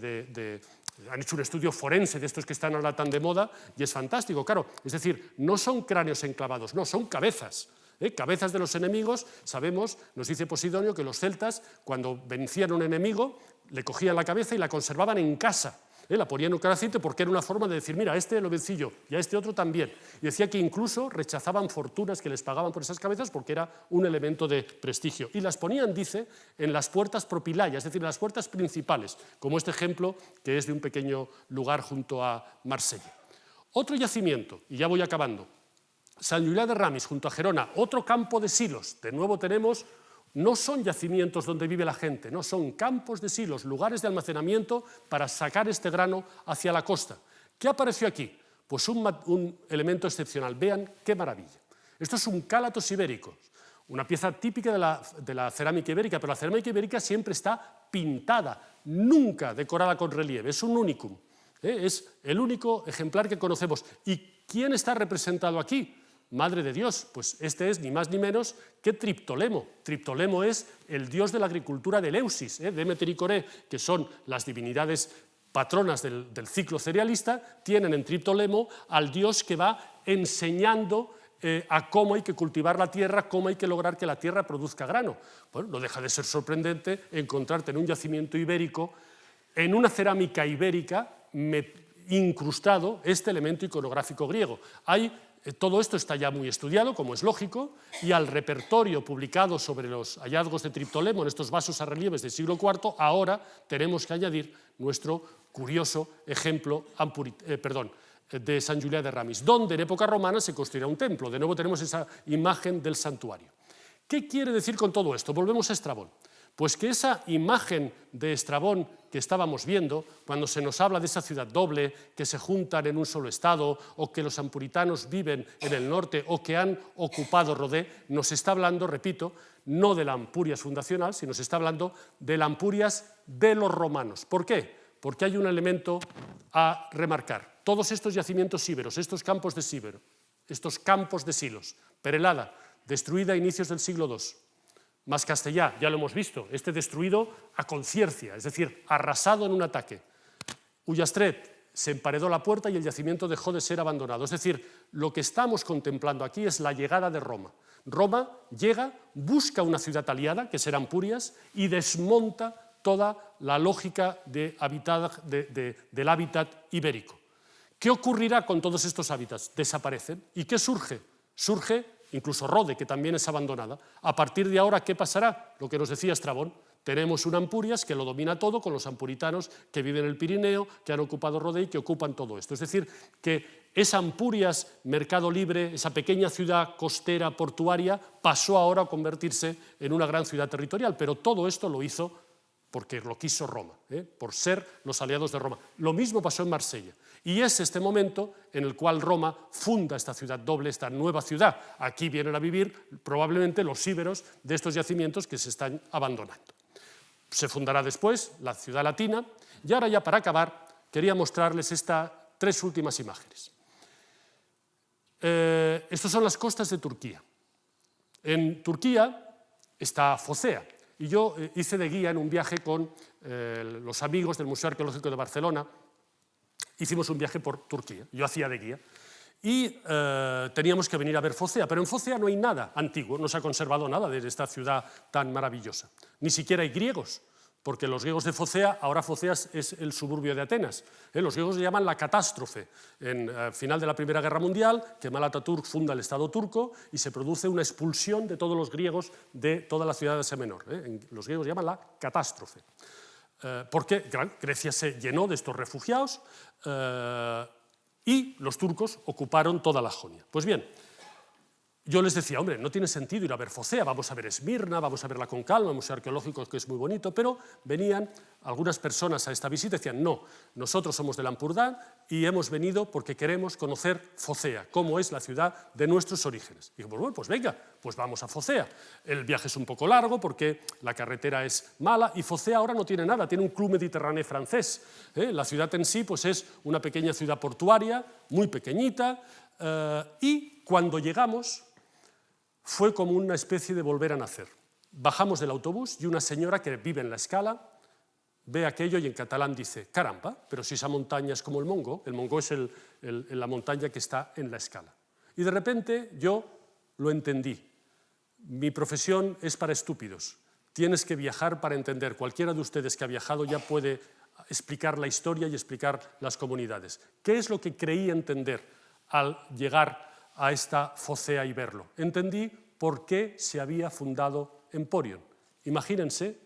han hecho un estudio forense de estos que están ahora tan de moda, y es fantástico, claro. Es decir, no son cráneos enclavados, no, son cabezas. Cabezas de los enemigos. Sabemos, nos dice Posidonio, que los celtas, cuando vencían a un enemigo, le cogían la cabeza y la conservaban en casa. La ponían en un caracite porque era una forma de decir, mira, a este lo vencí yo y a este otro también. Y decía que incluso rechazaban fortunas que les pagaban por esas cabezas porque era un elemento de prestigio. Y las ponían, dice, en las puertas propilaya, es decir, en las puertas principales, como este ejemplo que es de un pequeño lugar junto a Marsella. Otro yacimiento, y ya voy acabando, Sant Julià de Ramis, junto a Gerona, otro campo de silos. De nuevo tenemos, no son yacimientos donde vive la gente, no, son campos de silos, lugares de almacenamiento para sacar este grano hacia la costa. ¿Qué apareció aquí? Pues un elemento excepcional. Vean qué maravilla. Esto es un cálatos ibérico, una pieza típica de la cerámica ibérica, pero la cerámica ibérica siempre está pintada, nunca decorada con relieve, es un unicum. Es el único ejemplar que conocemos. ¿Y quién está representado aquí? Madre de Dios, pues este es ni más ni menos que Triptolemo. Triptolemo es el dios de la agricultura de Eleusis, Demeter y Coré, que son las divinidades patronas del ciclo cerealista, tienen en Triptolemo al dios que va enseñando a cómo hay que cultivar la tierra, cómo hay que lograr que la tierra produzca grano. Bueno, no deja de ser sorprendente encontrarte en un yacimiento ibérico, en una cerámica ibérica, incrustado este elemento iconográfico griego. Todo esto está ya muy estudiado, como es lógico, y al repertorio publicado sobre los hallazgos de Triptolemo en estos vasos a relieves del siglo IV, ahora tenemos que añadir nuestro curioso ejemplo de Sant Julià de Ramis, donde en época romana se construirá un templo. De nuevo tenemos esa imagen del santuario. ¿Qué quiere decir con todo esto? Volvemos a Estrabón. Pues que esa imagen de Estrabón que estábamos viendo, cuando se nos habla de esa ciudad doble, que se juntan en un solo estado, o que los ampuritanos viven en el norte, o que han ocupado Rodé, nos está hablando, repito, no de la Ampurias fundacional, sino se está hablando de la Ampurias de los romanos. ¿Por qué? Porque hay un elemento a remarcar. Todos estos yacimientos íberos, estos campos de silos, Perelada, destruida a inicios del siglo II, Mascastellà, ya lo hemos visto, destruido a conciencia, es decir, arrasado en un ataque. Ullastret, se emparedó la puerta y el yacimiento dejó de ser abandonado. Es decir, lo que estamos contemplando aquí es la llegada de Roma. Roma llega, busca una ciudad aliada, que será Ampurias, y desmonta toda la lógica del hábitat ibérico. ¿Qué ocurrirá con todos estos hábitats? Desaparecen. ¿Y qué surge? Surge incluso Rode, que también es abandonada. A partir de ahora, ¿qué pasará? Lo que nos decía Estrabón. Tenemos una Ampurias que lo domina todo, con los ampuritanos que viven en el Pirineo, que han ocupado Rode y que ocupan todo esto. Es decir, que esa Ampurias, mercado libre, esa pequeña ciudad costera portuaria, pasó ahora a convertirse en una gran ciudad territorial, pero todo esto lo hizo porque lo quiso Roma, por ser los aliados de Roma. Lo mismo pasó en Marsella. Y es este momento en el cual Roma funda esta ciudad doble, esta nueva ciudad. Aquí vienen a vivir probablemente los íberos de estos yacimientos que se están abandonando. Se fundará después la ciudad latina, y ahora ya para acabar quería mostrarles estas tres últimas imágenes. Estas son las costas de Turquía. En Turquía está Focea, y yo hice de guía en un viaje con los amigos del Museo Arqueológico de Barcelona. Hicimos un viaje por Turquía, yo hacía de guía, y teníamos que venir a ver Focea, pero en Focea no hay nada antiguo, no se ha conservado nada de esta ciudad tan maravillosa. Ni siquiera hay griegos, porque los griegos de Focea, ahora Focea es el suburbio de Atenas, los griegos le llaman la catástrofe. En final de la Primera Guerra Mundial, Kemal Atatürk funda el Estado turco y se produce una expulsión de todos los griegos de toda la ciudad de Asia Menor. Los griegos llaman la catástrofe. Porque Grecia se llenó de estos refugiados y los turcos ocuparon toda la Jonia. Pues bien, yo les decía, hombre, no tiene sentido ir a ver Focea, vamos a ver Esmirna, vamos a ver la Concalma, el museo arqueológico que es muy bonito, pero venían algunas personas a esta visita y decían, no, nosotros somos del Ampurdán y hemos venido porque queremos conocer Focea, cómo es la ciudad de nuestros orígenes. Y dijimos, bueno, pues venga, pues vamos a Focea. El viaje es un poco largo porque la carretera es mala y Focea ahora no tiene nada, tiene un club mediterráneo francés. La ciudad en sí pues es una pequeña ciudad portuaria, muy pequeñita, y cuando llegamos fue como una especie de volver a nacer. Bajamos del autobús y una señora que vive en la Escala ve aquello y en catalán dice, caramba, pero si esa montaña es como el Mongo es la montaña que está en la Escala. Y de repente yo lo entendí. Mi profesión es para estúpidos. Tienes que viajar para entender. Cualquiera de ustedes que ha viajado ya puede explicar la historia y explicar las comunidades. ¿Qué es lo que creí entender al llegar a esta Focea y verlo? Entendí por qué se había fundado Emporion. Imagínense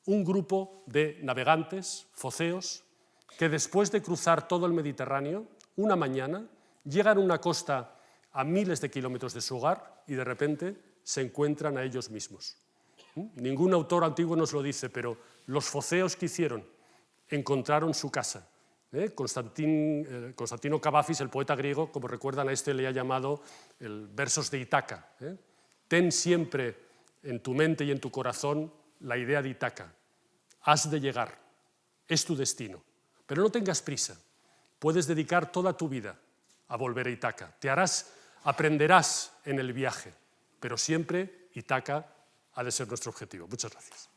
un grupo de navegantes foceos que después de cruzar todo el Mediterráneo, una mañana, llegan a una costa a miles de kilómetros de su hogar y de repente se encuentran a ellos mismos. Ningún autor antiguo nos lo dice, pero los foceos que hicieron encontraron su casa. Constantino Cavafis, el poeta griego, como recuerdan, a este le ha llamado el versos de Ítaca. Ten siempre en tu mente y en tu corazón la idea de Ítaca. Has de llegar, es tu destino. Pero no tengas prisa, puedes dedicar toda tu vida a volver a Ítaca. Aprenderás en el viaje, pero siempre Ítaca ha de ser nuestro objetivo. Muchas gracias.